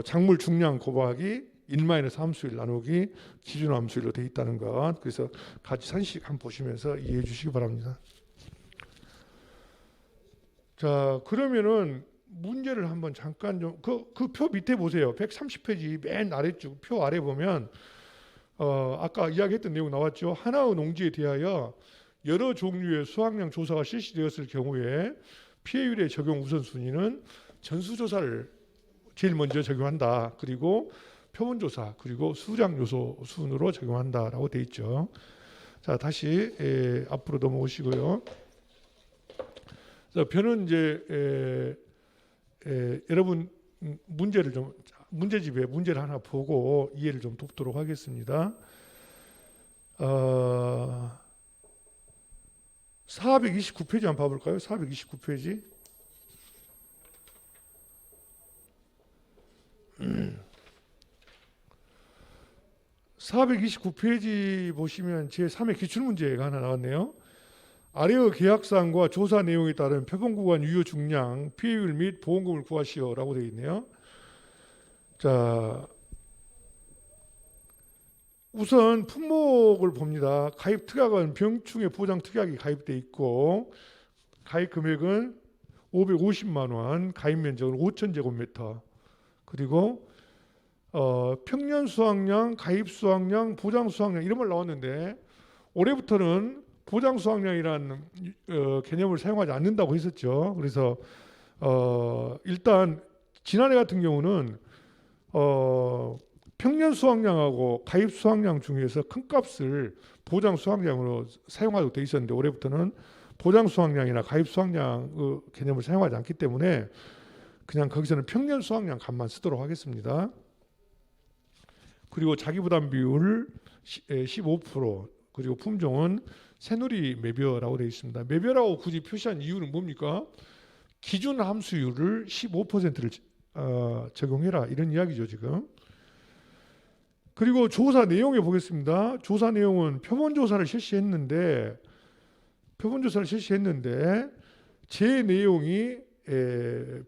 [SPEAKER 1] 작물 중량 곱하기 1 함수율 나누기 기준 함수율로 되어 있다는 것. 그래서 같이 산식 한번 보시면서 이해해 주시기 바랍니다. 자, 그러면은 문제를 한번 잠깐 좀 그 표 밑에 보세요. 130페이지 맨 아래쪽 표 아래 보면 아까 이야기했던 내용 나왔죠. 하나의 농지에 대하여 여러 종류의 수확량 조사가 실시되었을 경우에 피해율의 적용 우선순위는 전수조사를 제일 먼저 적용한다. 그리고 표본조사 그리고 수량 요소 순으로 적용한다라고 되어 있죠. 자, 다시 앞으로 넘어오시고요. 저는 이제 여러분 문제를 좀 문제집에 문제를 하나 보고 이해를 좀 돕도록 하겠습니다. 429페이지 한번 봐볼까요? 429페이지. 429페이지 보시면 제3의 기출문제가 하나 나왔네요. 아래의 계약사항과 조사 내용에 따른 표본구간 유효 중량, 피해율 및 보험금을 구하시오라고 되어 있네요. 자, 우선 품목을 봅니다. 가입 특약은 병충해 보장 특약이 가입돼 있고 가입 금액은 550만 원, 가입 면적은 5,000제곱미터. 그리고 평년 수확량, 가입 수확량, 보장 수확량 이런 말 나왔는데 올해부터는 보장 수확량이라는 개념을 사용하지 않는다고 했었죠. 그래서 일단 지난해 같은 경우는 평년 수확량하고 가입 수확량 중에서 큰 값을 보장 수확량으로 사용하도록 돼 있었는데 올해부터는 보장 수확량이나 가입 수확량 개념을 사용하지 않기 때문에 그냥 거기서는 평년 수확량 값만 쓰도록 하겠습니다. 그리고 자기부담 비율 15%, 그리고 품종은 새누리 매벼라고 되어 있습니다. 매벼라고 굳이 표시한 이유는 뭡니까? 기준 함수율을 15%를 적용해라 이런 이야기죠 지금. 그리고 조사 내용에 보겠습니다. 조사 내용은 표본조사를 실시했는데 제 내용이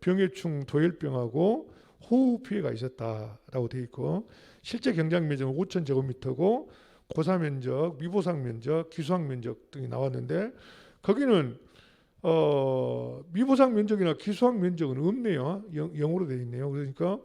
[SPEAKER 1] 병해충 도열병하고 호우 피해가 있었다라고 되어 있고 실제 경작 면적은 5,000제곱미터고 고사 면적, 미보상 면적, 기수학 면적 등이 나왔는데 거기는 미보상 면적이나 기수학 면적은 없네요. 0으로 되어 있네요. 그러니까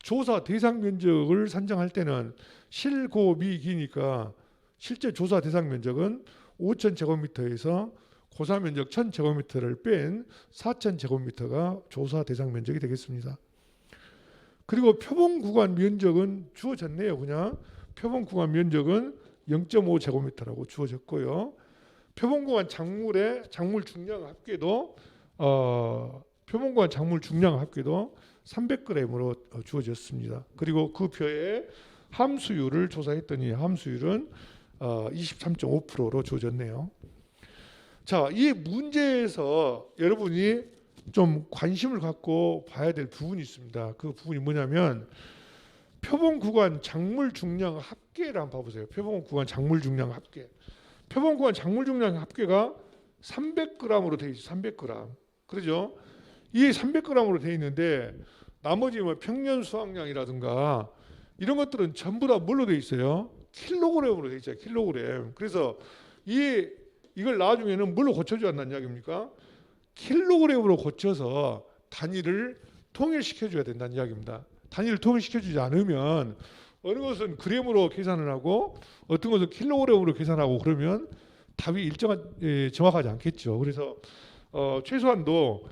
[SPEAKER 1] 조사 대상 면적을 산정할 때는 실고미기니까 실제 조사 대상 면적은 5,000제곱미터에서 고사 면적 1,000제곱미터를 뺀 4,000제곱미터가 조사 대상 면적이 되겠습니다. 그리고 표본 구간 면적은 주어졌네요. 그냥 표본 구간 면적은 0.5제곱미터라고 주어졌고요. 표본 구간 작물 중량 합계도 표본 구간 작물 중량 합계도 300g으로 주어졌습니다. 그리고 그 표에 함수율을 조사했더니 함수율은 23.5%로 주어졌네요. 자, 이 문제에서 여러분이 좀 관심을 갖고 봐야 될 부분이 있습니다. 그 부분이 뭐냐면 표본 구간 작물 중량 합계를 한번 봐보세요. 표본 구간 작물 중량 합계. 표본 구간 작물 중량 합계가 300g으로 되어 있어요. 300g. 그렇죠? 이 300g으로 되어 있는데 나머지 뭐 평년 수확량이라든가 이런 것들은 전부 다 뭘로 되어 있어요? 킬로그램으로 되어 있어요. 킬로그램. 그래서 이걸 나중에는 뭘로 고쳐줘야 한다는 이야기입니까? 킬로그램으로 고쳐서 단위를 통일시켜줘야 된다는 이야기입니다. 단위를 통일시켜주지 않으면 어느 것은 그램으로 계산을 하고 어떤 것은 킬로그램으로 계산하고 그러면 답이 정확하지 않겠죠. 그래서 최소한도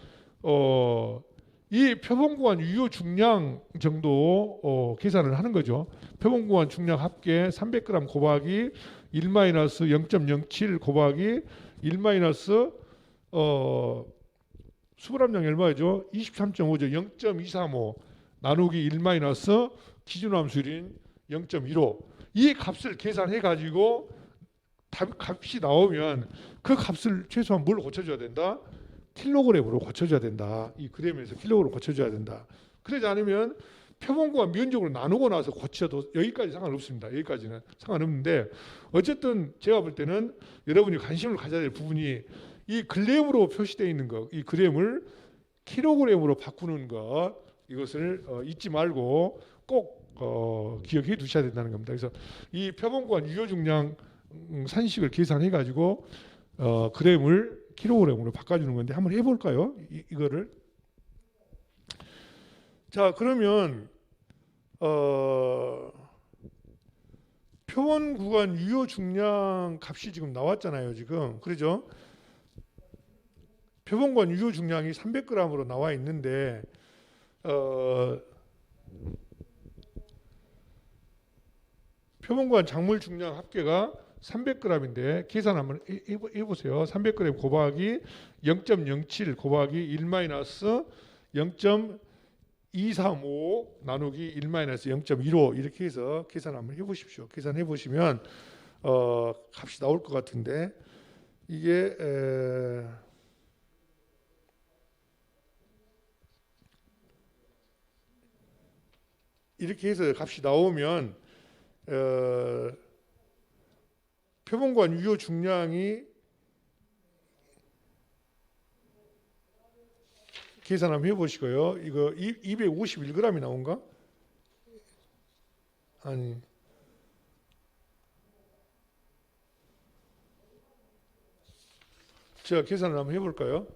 [SPEAKER 1] 이 표본구간 유효 중량 정도 계산을 하는 거죠. 표본구간 중량 합계 300g 곱하기 1-0.07 곱하기 1- 수분함량이 얼마죠? 23.5죠. 0.235 나누기 1 기준함수율인 0.15. 이 값을 계산해 가지고 값이 나오면 그 값을 최소한 뭘로 고쳐줘야 된다? 킬로그램으로 고쳐줘야 된다. 이 그램에서 킬로그램으로 고쳐줘야 된다. 그러지 않으면 표본구간 면적으로 나누고 나서 고쳐도 여기까지 상관없습니다. 여기까지는 상관없는데 어쨌든 제가 볼 때는 여러분이 관심을 가져야 될 부분이 이 그램으로 표시되어 있는 것, 이 그램을 킬로그램으로 바꾸는 것, 이것을 잊지 말고 꼭 기억해 두셔야 된다는 겁니다. 그래서 이 표본구간 유효 중량 산식을 계산해 가지고 그램을 킬로그램으로 바꿔주는 건데 한번 해볼까요? 이거를. 자, 그러면 표본 구간 유효 중량 값이 지금 나왔잖아요. 지금 그렇죠? 표본 구간 유효 중량이 300g으로 나와 있는데 표본 구간 작물 중량 합계가 300g인데 계산 한번 해보세요. 300g 곱하기 0.07 곱하기 1-0.235 나누기 1-0.15 이렇게 해서 계산 한번 해보십시오. 계산해 보시면 값이 나올 것 같은데 이게 이렇게 해서 값이 나오면 표본구간 유효 중량이 계산 한번 해보시고요. 이거 251g이 나온가? 아니. 제가 계산을 한번 해볼까요?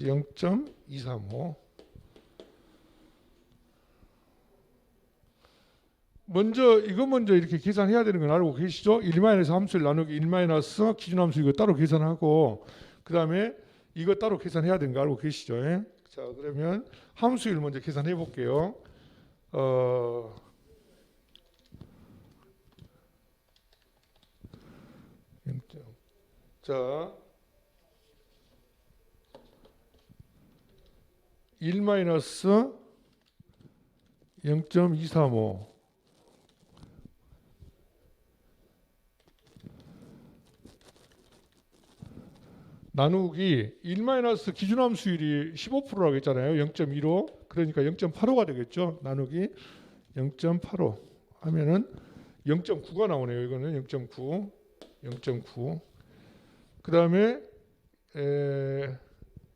[SPEAKER 1] (0.235) 이거 먼저 이렇게 계산해야 되는 건 알고 계시죠? 1- 함수를 나누기 1- 기준함수 이거 따로 계산하고 그 다음에 이거 따로 계산해야 되는 거 알고 계시죠? 예? 자, 그러면 함수율 먼저 계산해 볼게요. 자, 1-0.235 나누기 1- 기준함수율이 15%라고 했잖아요. 0.15 그러니까 0.85가 되겠죠. 나누기 0.85 하면은 0.9가 나오네요. 이거는 0.9 그 다음에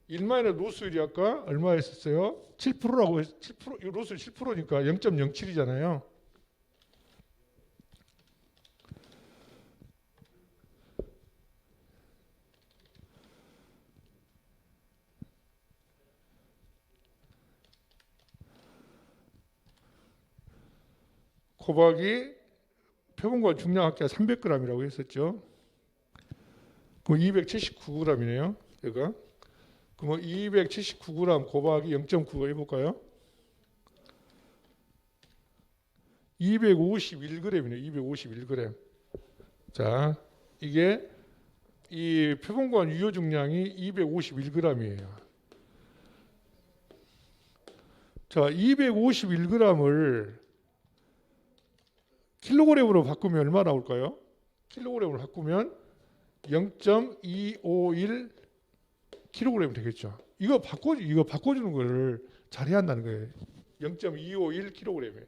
[SPEAKER 1] 1마이너스 로스율이 아까 얼마였었어요? 7%라고 7%, 이 로스율 7%니까 0.07이잖아요. 곱하기 표본과 중량 합계가 300g이라고 했었죠. 그럼 279g이네요. 얘가. 그럼 279g 곱하기 0.9 해볼까요? 251g이네요. 251g. 자, 이게 이 표본관 유효 중량이 251g이에요. 자, 251g을 킬로그램으로 바꾸면 얼마 나올까요? 킬로그램으로 바꾸면 0.251 킬로그램 되겠죠. 이거 바꿔주는 거를 잘해야 한다는 거예요. 0.251 킬로그램에.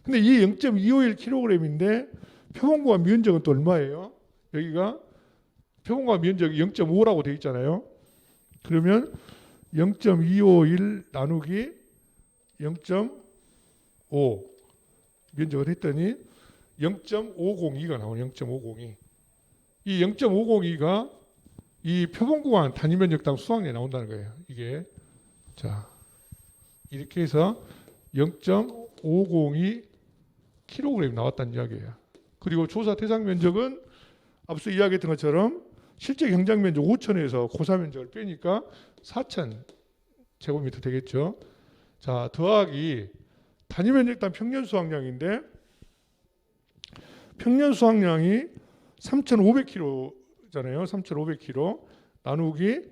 [SPEAKER 1] 근데 이 0.251 킬로그램인데 표본과 면적은 또 얼마예요? 여기가 표본과 면적이 0.5라고 되어 있잖아요. 그러면 0.251 나누기 0.5 면적을 했더니 0.502가 나오네요. 0.502. 이 0.502가 이 표본구간 단위 면적당 수확량이 나온다는 거예요. 이게 자 이렇게 해서 0.502 kg 나왔다는 이야기예요. 그리고 조사 대상 면적은 앞서 이야기했던 것처럼 실제 경작 면적 5,000에서 고사 면적을 빼니까 4,000 제곱미터 되겠죠. 자 더하기 단위 면적당 평년 수확량인데 평년 수확량이 3,500kg잖아요. 3,500kg 나누기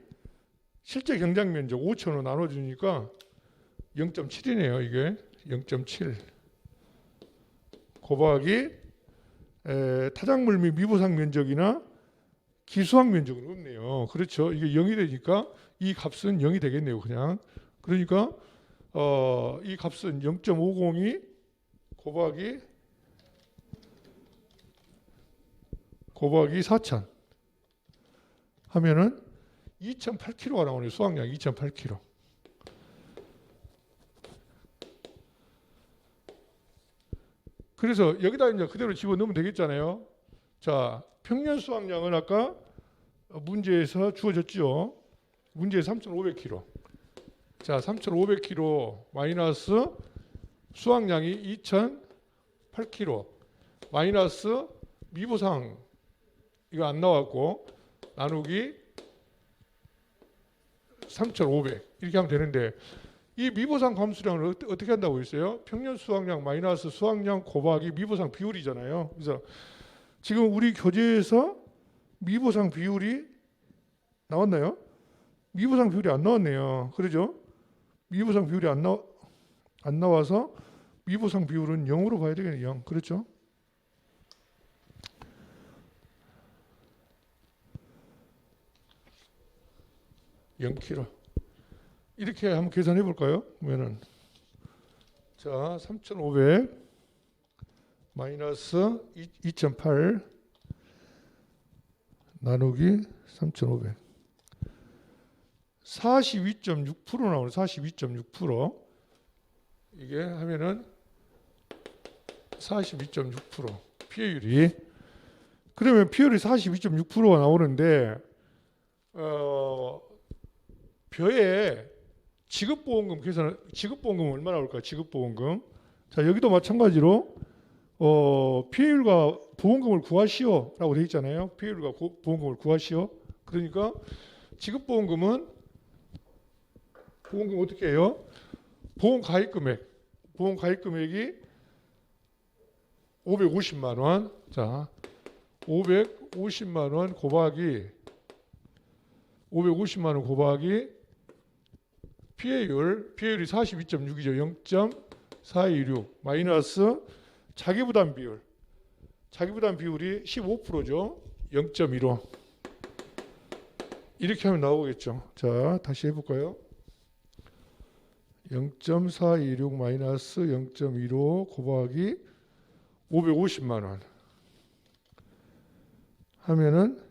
[SPEAKER 1] 실제 경작 면적 5,000으로 나눠주니까 0.7이네요. 이게 0.7 곱하기 타작물 및 미부상 면적이나 기수학 면적은 없네요. 그렇죠. 이게 0이 되니까 이 값은 0이 되겠네요. 그냥 그러니까 이 값은 0.502 곱하기 4,000 하면은 2,008kg가 나오네요. 수확량 2,008kg. 그래서 여기다 이제 그대로 집어넣으면 되겠잖아요. 자, 평년 수확량은 아까 문제에서 주어졌죠. 문제에서 3,500kg. 자, 3,500kg 마이너스 수확량이 2,008kg 마이너스 미부상 이거 안 나왔고 나누기 3,500 이렇게 하면 되는데 이 미부상 감수량을 어떻게 한다고 했어요? 평년 수확량 마이너스 수확량 곱하기 미부상 비율이잖아요. 그래서 지금 우리 교재에서 미부상 비율이 나왔나요? 미부상 비율이 안 나왔네요. 그러죠? 미부상 비율이 안 나와서 미부상 비율은 0으로 봐야 되겠네요. 0. 그렇죠? (0kg) 이렇게 한번 계산해 볼까요? 그러면은 자 3,500 마이너스 2,008 나누기 3,500 42.6% 나오는 42.6% 이게 하면은 42.6% 피해율이 그러면 피해율이 42.6%가 나오는데 벼에 지급보험금 계산 지급보험금 얼마나 나올까요? 지급보험금 자 여기도 마찬가지로 피해율과 보험금을 구하시오라고 되어 있잖아요. 피해율과 보험금을 구하시오. 그러니까 지급보험금은 보험금 어떻게 해요? 보험 가입 금액이 550만 원. 자, 550만 원 곱하기 550만 원 곱하기 피해율이 42.6이죠. 0.426 마이너스 자기부담 비율이 15%죠. 0.15 이렇게 하면 나오겠죠. 자, 다시 해볼까요? 0.426 마이너스 0.15 곱하기 550만 원 하면은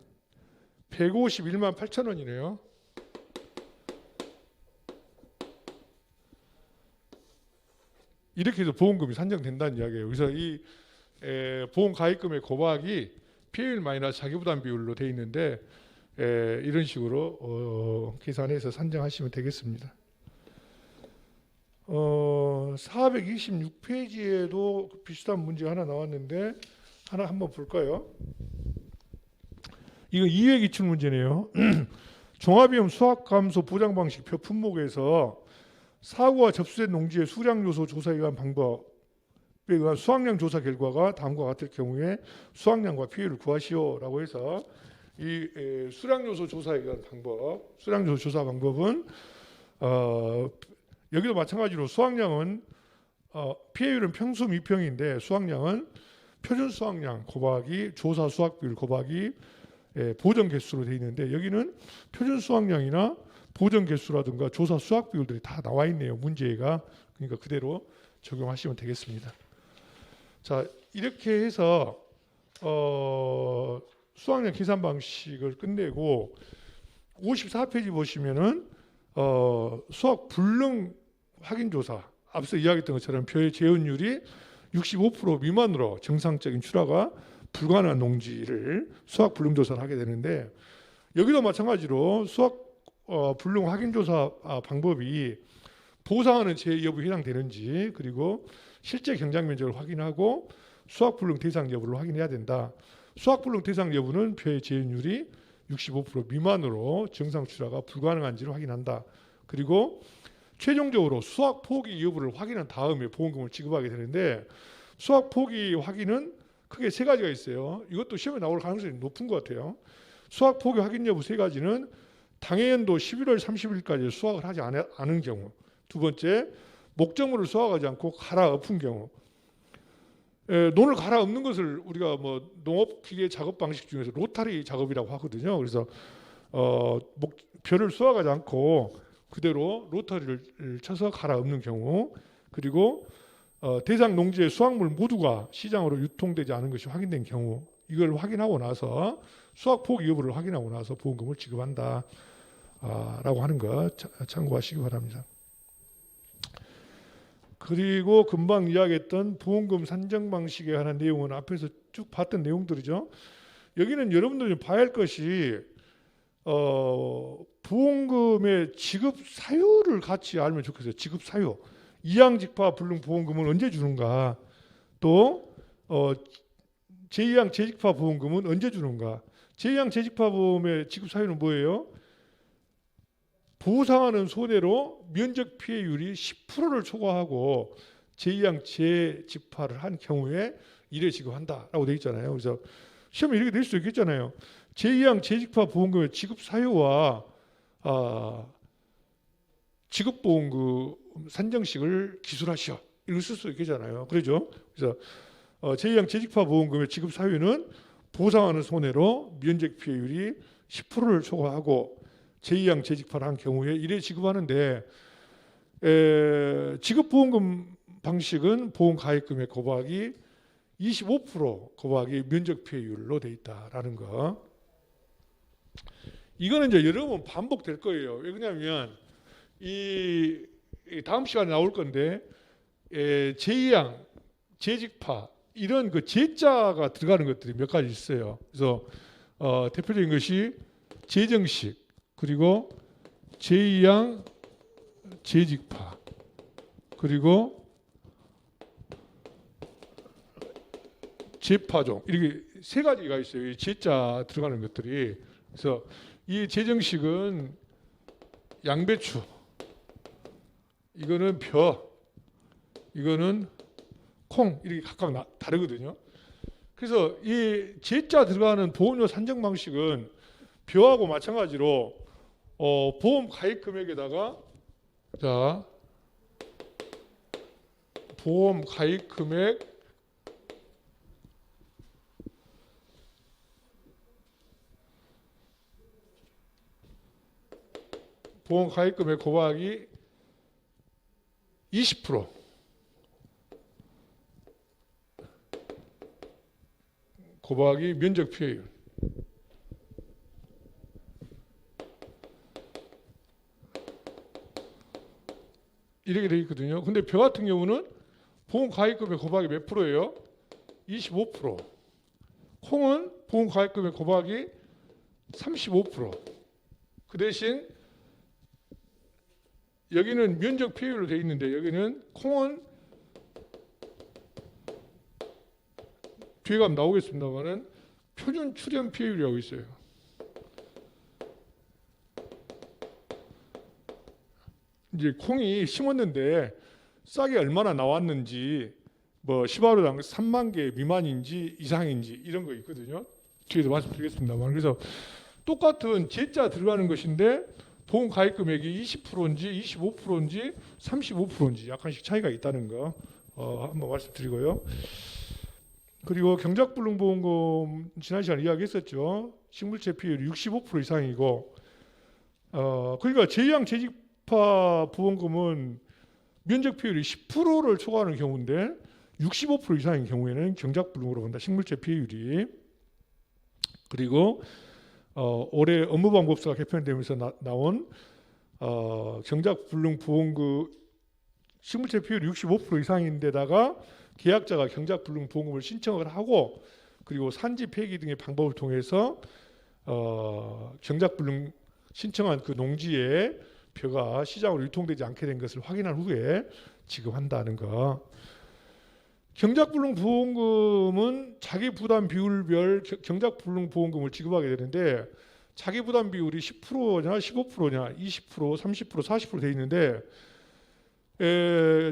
[SPEAKER 1] 151만 8천 원이네요. 이렇게 해서 보험금이 산정된다는 이야기예요. 그래서 이 보험 가입금의 고박이 피해율 마이너스 자기부담 비율로 되어 있는데 이런 식으로 계산해서 산정하시면 되겠습니다. 426페이지에도 비슷한 문제 하나 나왔는데 하나 한번 볼까요? 이거 이해 기출 문제네요. 종합위험 수확감소 보장 방식표 품목에서 사고와 접수된 농지의 수량 요소 조사에 의한 방법에 의한 수확량 조사 결과가 다음과 같을 경우에 수확량과 피해를 구하시오라고 해서 이 수량 요소 조사에 의한 방법, 수량 요소 조사 방법은 여기도 마찬가지로 수확량은 피해율은 평수 미평인데 수확량은 표준 수확량 곱하기 조사 수확 비율 곱하기 보정 개수로 되어 있는데 여기는 표준 수확량이나 보정 개수라든가 조사 수확 비율들이 다 나와 있네요. 문제가. 그러니까 그대로 적용하시면 되겠습니다. 자, 이렇게 해서 수확량 계산 방식을 끝내고 54페이지 보시면은 수확 불능 확인 조사 앞서 이야기했던 것처럼 표의 재현율이 65% 미만으로 정상적인 출하가 불가능한 농지를 수확 불능 조사를 하게 되는데 여기도 마찬가지로 수확 불능 확인 조사 방법이 보상하는 제 여부에 해당되는지 그리고 실제 경작 면적을 확인하고 수확 불능 대상 여부를 확인해야 된다. 수확 불능 대상 여부는 표의 재현율이 65% 미만으로 정상 출하가 불가능한지를 확인한다. 그리고 최종적으로 수확 포기 여부를 확인한 다음에 보험금을 지급하게 되는데 수확 포기 확인은 크게 세 가지가 있어요. 이것도 시험에 나올 가능성이 높은 것 같아요. 수확 포기 확인 여부 세 가지는 당해연도 11월 30일까지 수확을 하지 않은 경우, 두 번째 목적물을 수확하지 않고 갈아엎은 경우, 논을 갈아엎는 것을 우리가 뭐 농업기계 작업 방식 중에서 로타리 작업이라고 하거든요. 그래서 벼를 수확하지 않고 그대로 로타리를 쳐서 갈아엎는 경우, 그리고 대상 농지의 수확물 모두가 시장으로 유통되지 않은 것이 확인된 경우, 이걸 확인하고 나서 수확 포기 여부를 확인하고 나서 보험금을 지급한다 라고 하는 거 참고하시기 바랍니다. 그리고 금방 이야기했던 보험금 산정 방식에 관한 내용은 앞에서 쭉 봤던 내용들이죠. 여기는 여러분들이 봐야 할 것이 보험금의 지급 사유를 같이 알면 좋겠어요. 지급 사유. 이항직파 불능 보험금은 언제 주는가? 또 제2항 재직파 보험금은 언제 주는가? 제2항 재직파 보험의 지급 사유는 뭐예요? 보상하는 손해로 면적 피해율이 10%를 초과하고 제2항 재직파를 한 경우에 이래 지급한다라고 되어 있잖아요. 그래서 시험에 이렇게 될 수 있겠잖아요. 제2항 재직파 보험금의 지급 사유와 지급보험금 산정식을 기술하시오. 이걸 쓸 수 있겠잖아요. 그렇죠? 그래서 제2항 재직파 보험금의 지급 사유는 보상하는 손해로 면적 피해율이 10%를 초과하고 제2항 재직파를 한 경우에 이래 지급하는데 지급보험금 방식은 보험 가입금의 곱하기 25% 곱하기 면적 피해율로 돼 있다라는 거. 이거는 이제 여러 번 반복될 거예요. 왜 그러냐면 이 다음 시간에 나올 건데 제2항 재직파 이런 그 제자가 들어가는 것들이 몇 가지 있어요. 그래서 대표적인 것이 재정식 그리고 제2항 재직파 그리고 재파종 이렇게 세 가지가 있어요. 이 제자 들어가는 것들이. 그래서 이 재정식은 양배추, 이거는 벼, 이거는 콩 이렇게 각각 다르거든요. 그래서 이 제자 들어가는 보험료 산정 방식은 벼하고 마찬가지로 보험 가입 금액에다가 자 보험 가입 금액 보험 가입 금액 곱하기 20% 곱하기 면적 피해율. 이렇게 되어 있거든요. 근데 벼 같은 경우는 보험 가입금액 곱하기 몇 프로예요? 25%. 콩은 보험 가입금액 곱하기 35%. 그 대신 여기는 면적 비율로 되어 있는데 여기는 콩은 뒤에 가면 나오겠습니다만은 표준 출현 비율이라고 있어요. 이제 콩이 심었는데 싹이 얼마나 나왔는지 뭐 시바로당 3만 개 미만인지 이상인지 이런 거 있거든요. 뒤에서 말씀드리겠습니다만 그래서 똑같은 제자 들어가는 것인데 보험 가입 금액이 20%인지 25%인지 35%인지 약간씩 차이가 있다는 거 한번 말씀드리고요. 그리고 경작불능보험금 지난 시간에 이야기했었죠. 식물체 피해율이 65% 이상이고 그러니까 제2양 재직파 보험금은 면적 피해율이 10%를 초과하는 경우인데 65% 이상인 경우에는 경작불능으로 본다. 식물체 피해율이. 그리고 올해 업무방법서가 개편되면서 나온 경작불능 보험금 식물체 피해율이 65% 이상인데다가 계약자가 경작불능 보험금을 신청을 하고 그리고 산지 폐기 등의 방법을 통해서 경작불능 신청한 그 농지의 벼가 시장으로 유통되지 않게 된 것을 확인한 후에 지급한다는 거. 경작불능 보험금은 자기 부담 비율별 경작불능 보험금을 지급하게 되는데 자기 부담 비율이 10%냐 15%냐 20% 30% 40% 돼 있는데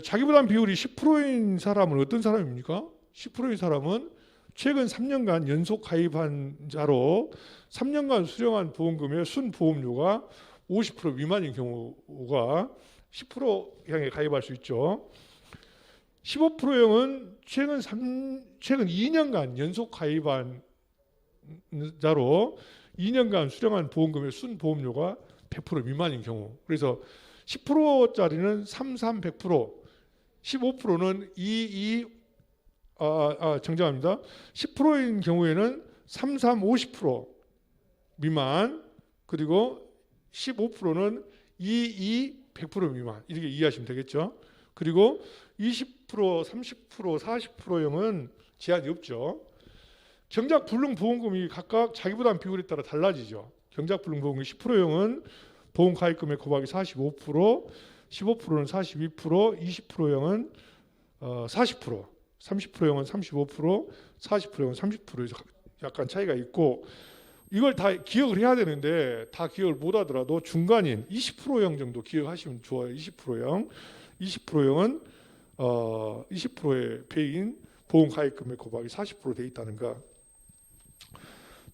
[SPEAKER 1] 자기 부담 비율이 10%인 사람은 어떤 사람입니까? 10%인 사람은 최근 3년간 연속 가입한 자로 3년간 수령한 보험금의 순보험료가 50% 미만인 경우가 10% 향해 가입할 수 있죠. 15%형은 최근 2년간 연속 가입한 자로 2년간 수령한 보험금의 순보험료가 100% 미만인 경우. 그래서 10%짜리는 33, 100%, 15%는 22, 정정합니다. 10%인 경우에는 33, 50% 미만, 그리고 15%는 22, 100% 미만. 이렇게 이해하시면 되겠죠. 그리고 20%, 30%, 40%형은 제한이 없죠. 경작불능보험금이 각각 자기부담 비율에 따라 달라지죠. 경작불능보험금 10%형은 보험 가입금액 곱하기 45%, 15%는 42%, 20%형은 40%, 30%형은 35%, 40%형은 30%에서 약간 차이가 있고 이걸 다 기억을 해야 되는데 다 기억을 못 하더라도 중간인 20%형 정도 기억하시면 좋아요. 20%형. 20%형은 20%의 배인 보험 가입금액 곱하기 40% 돼 있다는 거.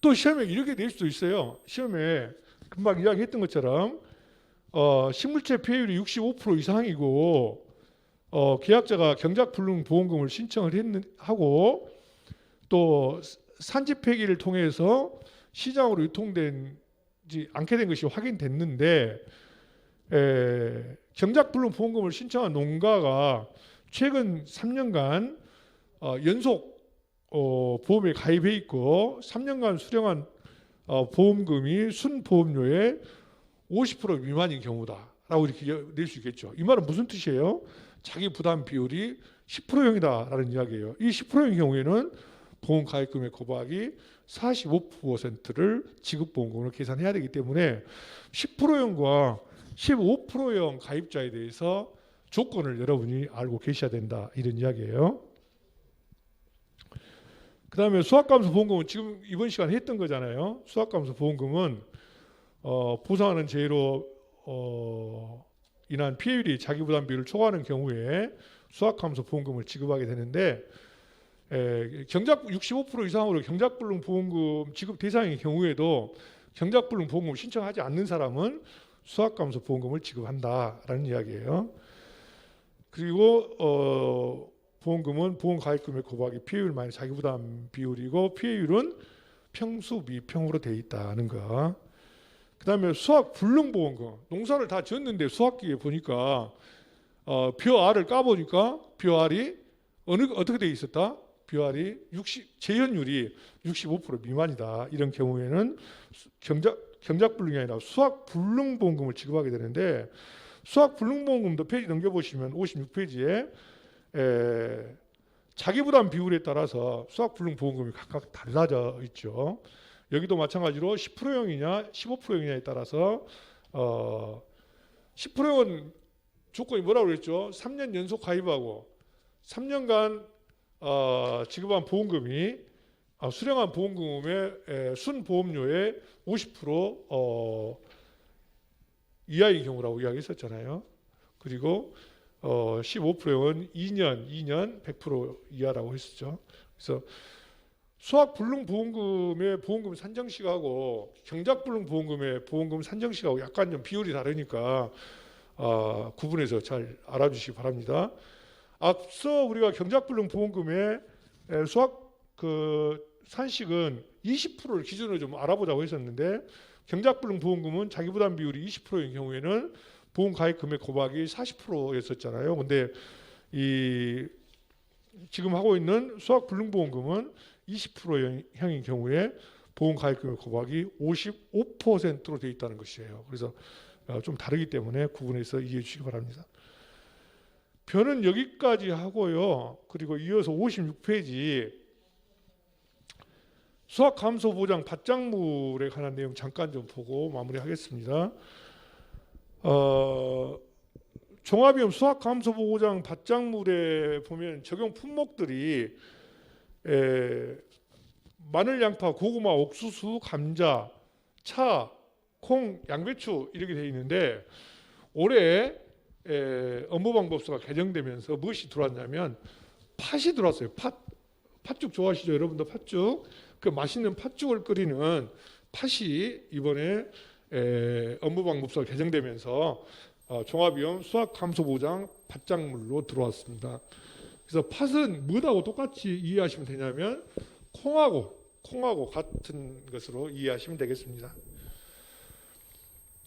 [SPEAKER 1] 또 시험에 이렇게 낼 수도 있어요. 시험에 금방 이야기했던 것처럼 식물체 피해율이 65% 이상이고 계약자가 경작불능 보험금을 신청을 하고 또 산지 폐기를 통해서 시장으로 유통되지 않게 된 것이 확인됐는데 경작불능 보험금을 신청한 농가가 최근 3년간 연속 보험에 가입해 있고 3년간 수령한 보험금이 순보험료의 50% 미만인 경우다라고 이렇게 낼 수 있겠죠. 이 말은 무슨 뜻이에요? 자기 부담 비율이 10%형이다라는 이야기예요. 이 10%형 경우에는 보험 가입금액 곱하기 45%를 지급보험금으로 계산해야 되기 때문에 10%형과 15%형 가입자에 대해서 조건을 여러분이 알고 계셔야 된다 이런 이야기예요. 그 다음에 수학감소 보험금은 지금 이번 시간에 했던 거잖아요. 수학감소 보험금은 보상하는 재해로 인한 피해율이 자기부담 비율을 초과하는 경우에 수학감소 보험금을 지급하게 되는데 경작 65% 이상으로 경작불능 보험금 지급 대상인 경우에도 경작불능 보험금을 신청하지 않는 사람은 수학감소 보험금을 지급한다라는 이야기예요. 그리고 보험금은 보험 가입금액 곱하기 피해율 마이너스 자기부담 비율이고 피해율은 평수 미평으로 되어 있다는 거. 그 다음에 수확불능보험금. 농사를 다 지었는데 수확기에 보니까 벼알을 까보니까 벼알이 어떻게 되어 있었다? 벼알이 재현율이 65% 미만이다. 이런 경우에는 경작불능이 아니라 수확불능보험금을 지급하게 되는데 수확불능보험금도 페이지 넘겨보시면 56페이지에 자기 부담 비율에 따라서 수학불능보험금이 각각 달라져 있죠. 여기도 마찬가지로 10%형이냐 15%형이냐에 따라서 10%형은 조건이 뭐라고 그랬죠? 3년 연속 가입하고 3년간 지급한 보험금이 수령한 보험금의 순보험료의 50% 이하의 경우라고 이야기했었잖아요. 그리고 15%는 2년 100% 이하라고 했었죠. 그래서 수학불능보험금의 보험금 산정식하고 경작불능보험금의 보험금 산정식하고 약간 좀 비율이 다르니까 구분해서 잘 알아주시기 바랍니다. 앞서 우리가 경작불능보험금의 수학 산식은 20%를 기준으로 좀 알아보자고 했었는데, 경작불능보험금은 자기부담 비율이 20%인 경우에는 보험 가입 금액 곱하기 40%였었잖아요. 근데 지금 하고 있는 수학불능보험금은 20%형인 경우에 보험 가입 금액 곱하기 55%로 되어 있다는 것이에요. 그래서 좀 다르기 때문에 구분해서 이해해 주시기 바랍니다. 변은 여기까지 하고요. 그리고 이어서 56페이지 수학감소보장 받장물에 관한 내용 잠깐 좀 보고 마무리하겠습니다. 종합위험 수학감소보장 받장물에 보면 적용 품목들이 마늘, 양파, 고구마, 옥수수, 감자, 차, 콩, 양배추 이렇게 되어 있는데, 올해 업무방법서가 개정되면서 무엇이 들어왔냐면 팥이 들어왔어요. 팥죽 좋아하시죠? 여러분도 팥죽. 그 맛있는 팥죽을 끓이는 팥이 이번에 업무방법서가 개정되면서 종합위험 수학감소보장 받장물로 들어왔습니다. 그래서 팥은 뭐하고 똑같이 이해하시면 되냐면 콩하고 같은 것으로 이해하시면 되겠습니다.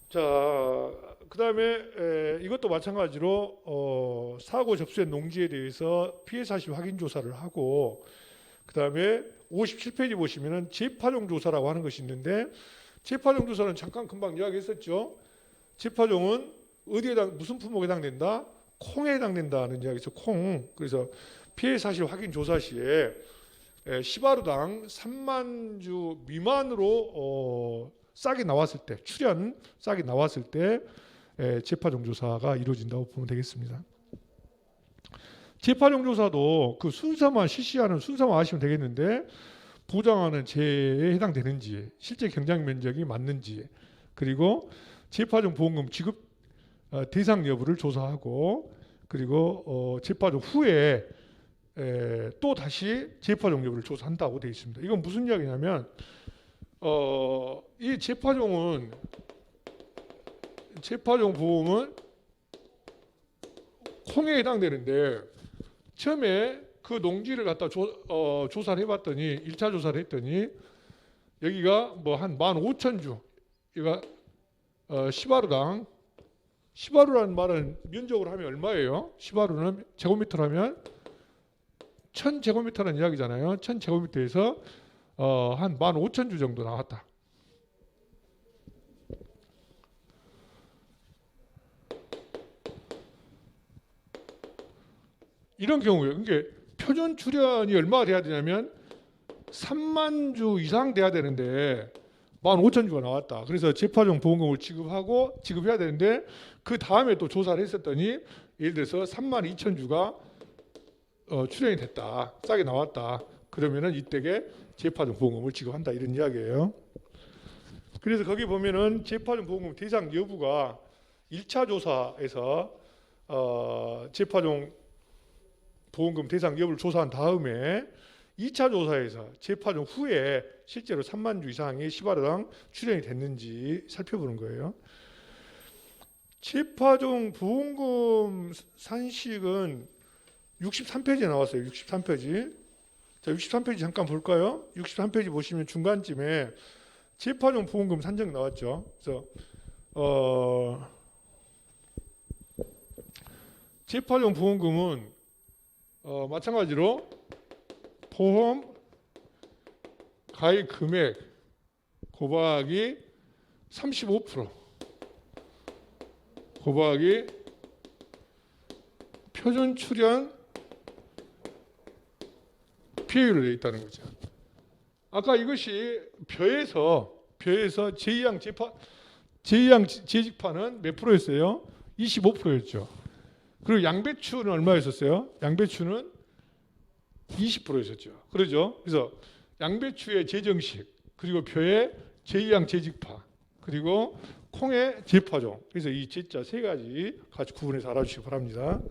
[SPEAKER 1] 자, 그 다음에 이것도 마찬가지로 사고 접수된 농지에 대해서 피해 사실 확인 조사를 하고, 그 다음에 57페이지 보시면은 재파종 조사라고 하는 것이 있는데, 재파종 조사는 잠깐 금방 이야기했었죠. 재파종은 무슨 품목에 해당된다? 콩에 해당된다는 이야기죠. 콩. 그래서 피해 사실 확인 조사 시에 시바루당 3만 주 미만으로 싹이 나왔을 때, 출현 싹이 나왔을 때 재파종 조사가 이루어진다고 보면 되겠습니다. 재파종 조사도 그 순서만 실시하는 순서만 아시면 되겠는데, 보장하는 재에 해당되는지, 실제 경작 면적이 맞는지, 그리고 재파종 보험금 지급 대상 여부를 조사하고, 그리고 재파종 후에 또 다시 재파종 여부를 조사한다고 되어 있습니다. 이건 무슨 이야기냐면 이 재파종 보험은 콩에 해당되는데, 처음에 그 농지를 갖다 조사를 해봤더니 1차 조사를 했더니 여기가 뭐 한 15,000주, 이가 시바루라는 말은 면적으로 하면 얼마예요? 시바루는 제곱미터로 하면 1000제곱미터라는 이야기잖아요. 1000제곱미터에서 한 15,000주 정도 나왔다. 이런 경우에 이게 표준 출현이 얼마가 돼야 되냐면 3만 주 이상 돼야 되는데 15,000주가 나왔다. 그래서 재파종 보험금을 지급해야 되는데, 그 다음에 또 조사를 했었더니 예를 들어서 32,000주가 출현이 됐다. 싹이 나왔다. 그러면은 이때에 재파종 보험금을 지급한다, 이런 이야기예요. 그래서 거기 보면은 재파종 보험금 대상 여부가 1차 조사에서 재파종 보험금 대상 여부를 조사한 다음에 2차 조사에서 재파종 후에 실제로 3만 주 이상의 시바르당 출현이 됐는지 살펴보는 거예요. 재파종 보험금 산식은 63페이지에 나왔어요. 63페이지. 자, 63페이지 잠깐 볼까요? 63페이지 보시면 중간쯤에 재파종 보험금 산정 나왔죠. 그래서 재파종 보험금은 마찬가지로 보험 가입 금액 곱하기 35% 곱하기 표준 출현 피해율로 되어 있다는 거죠. 아까 이것이 벼에서 제2양 재직파는 몇 프로였어요? 25%였죠. 그리고 양배추는 얼마였었어요? 양배추는 20%였었죠. 그러죠? 그래서 양배추의 재정식, 그리고 벼의 제2양 재직파, 그리고 콩의 재파종. 그래서 이 제자 세 가지 같이 구분해서 알아주시기 바랍니다.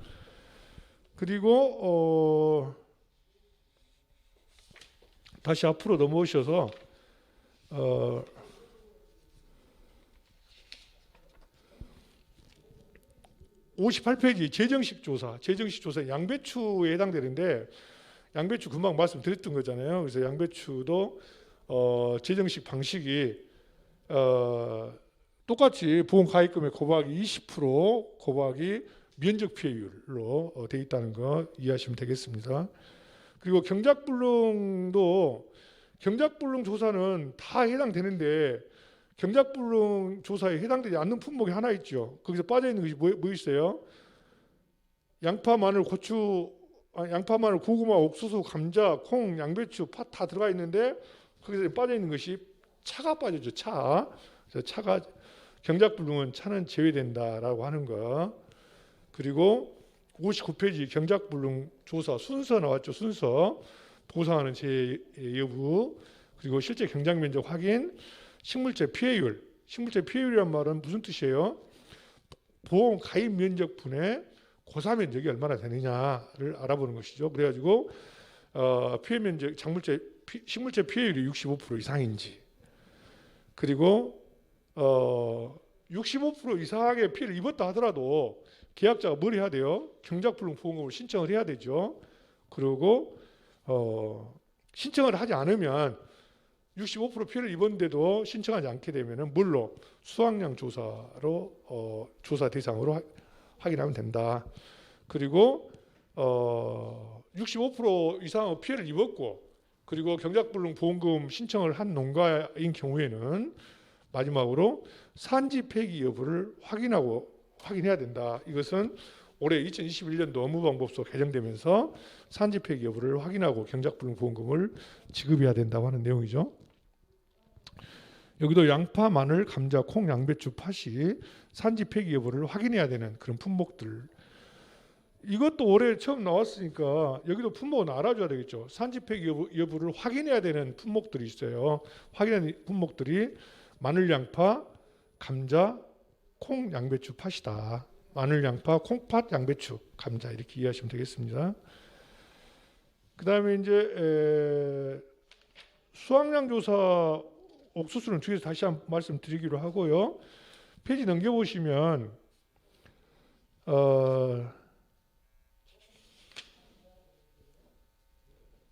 [SPEAKER 1] 그리고 다시 앞으로 넘어오셔서 58페이지 재정식 조사 양배추에 해당되는데, 양배추 금방 말씀드렸던 거잖아요. 그래서 양배추도 재정식 방식이 똑같이 보험가입금의 곱하기 20% 곱하기 면적 피해율로 되어 있다는 거 이해하시면 되겠습니다. 그리고 경작불능 조사는 다 해당되는데, 경작불능 조사에 해당되지 않는 품목이 하나 있죠. 거기서 빠져 있는 것이 뭐 있어요? 양파, 마늘, 고구마, 옥수수, 감자, 콩, 양배추, 팥 다 들어가 있는데 거기서 빠져 있는 것이 차가 빠져죠. 차. 그래서 차가, 경작불능은 차는 제외된다라고 하는 거. 그리고 59페이지 경작불능 조사 순서 나왔죠. 순서. 보상하는 제 여부, 그리고 실제 경작 면적 확인, 식물체 피해율. 식물체 피해율이란 말은 무슨 뜻이에요? 보험 가입 면적 분의 고사 면적이 얼마나 되느냐를 알아보는 것이죠. 그래가지고 피해 면적, 식물체 피해율이 65% 이상인지, 그리고 65% 이상의 피해를 입었다 하더라도 계약자가 뭘 해야 돼요? 경작불능 보험금을 신청을 해야 되죠. 그리고 신청을 하지 않으면 65% 피해를 입었는데도 신청하지 않게 되면은 뭘로? 수확량 조사로 조사 대상으로 확인하면 된다. 그리고 65% 이상 피해를 입었고, 그리고 경작불능 보험금 신청을 한 농가인 경우에는 마지막으로 산지 폐기 여부를 확인해야 된다. 이것은 올해 2021년도 업무방법소 개정되면서 산지 폐기 여부를 확인하고 경작불능 보험금을 지급해야 된다고 하는 내용이죠. 여기도 양파, 마늘, 감자, 콩, 양배추, 팥이 산지 폐기 여부를 확인해야 되는 그런 품목들. 이것도 올해 처음 나왔으니까 여기도 품목은 알아줘야 되겠죠. 산지 폐기 여부를 확인해야 되는 품목들이 있어요. 확인하는 품목들이 마늘, 양파, 감자, 콩, 양배추, 팥이다. 마늘, 양파, 콩팥, 양배추, 감자, 이렇게 이해하시면 되겠습니다. 그 다음에 이제 수확량 조사 옥수수는 뒤에서 다시 한번 말씀드리기로 하고요. 페이지 넘겨보시면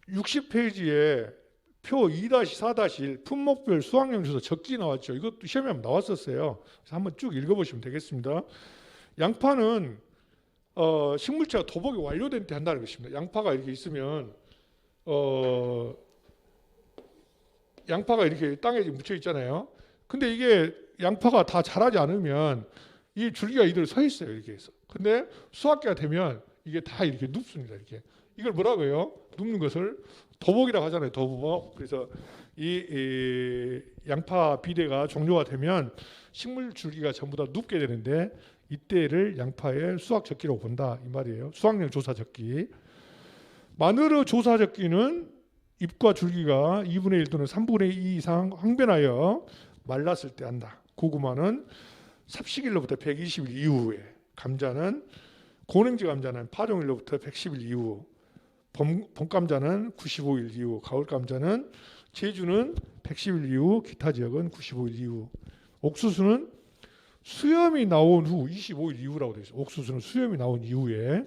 [SPEAKER 1] 60페이지에 표 2-4-1 품목별 수확량 조사 적기 나왔죠. 이것도 시험에 한번 나왔었어요. 그래서 한번 쭉 읽어보시면 되겠습니다. 양파는 식물체가 도복이 완료된 때 한다는 것입니다. 양파가 이렇게 있으면 양파가 이렇게 땅에 묻혀 있잖아요. 근데 이게 양파가 다 자라지 않으면 이 줄기가 이대로 서 있어요. 이렇게 해서. 근데 수확기가 되면 이게 다 이렇게 눕습니다. 이렇게. 이걸 뭐라고 해요? 눕는 것을 도복이라고 하잖아요. 도복. 그래서 이 양파 비대가 종료가 되면 식물 줄기가 전부 다 눕게 되는데, 이때를 양파의 수확 적기라고 본다 이 말이에요. 수확량 조사 적기. 마늘의 조사 적기는 잎과 줄기가 2분의 1 또는 3분의 2 이상 항변하여 말랐을 때 한다. 고구마는 삽식일로부터 120일 이후에, 감자는 고냉지 감자는 파종일로부터 110일 이후, 봄감자는 95일 이후, 가을감자는 제주는 110일 이후, 기타 지역은 95일 이후. 옥수수는 수염이 나온 후 25일 이후라고 되어 있어요. 옥수수는 수염이 나온 이후에.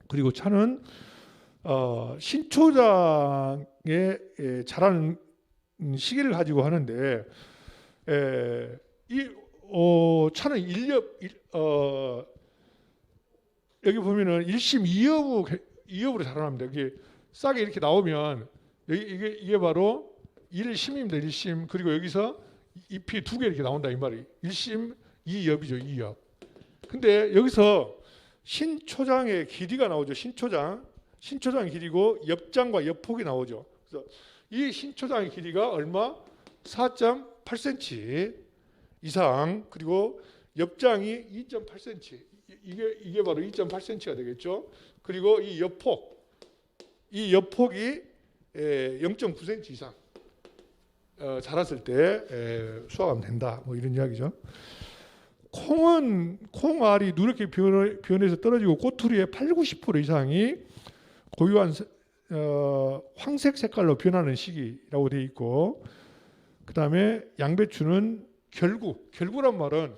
[SPEAKER 1] 그리고 차는 신초장에 자라는 시기를 가지고 하는데, 이 차는 여기 보면은 1심 2엽으로 자라납니다. 이게 싹이 이렇게 나오면 이게 바로 1심입니다. 1심. 그리고 여기서 잎이 두 개 이렇게 나온다 이 말이. 1심 2엽이죠. 2엽. 근데 여기서 신초장의 길이가 나오죠. 신초장. 신초장의 길이고 옆장과 옆폭이 나오죠. 그래서 이 신초장의 길이가 얼마? 4.8cm 이상, 그리고 옆장이 2.8cm, 이게 바로 2.8cm가 되겠죠. 그리고 이 옆폭이 0.9cm 이상 자랐을 때 수확하면 된다. 뭐 이런 이야기죠. 콩알이 누렇게 변해서 떨어지고 꼬투리의 80-90% 이상이 고유한 황색 색깔로 변하는 시기라고 되어 있고, 그 다음에 양배추는 결구란 말은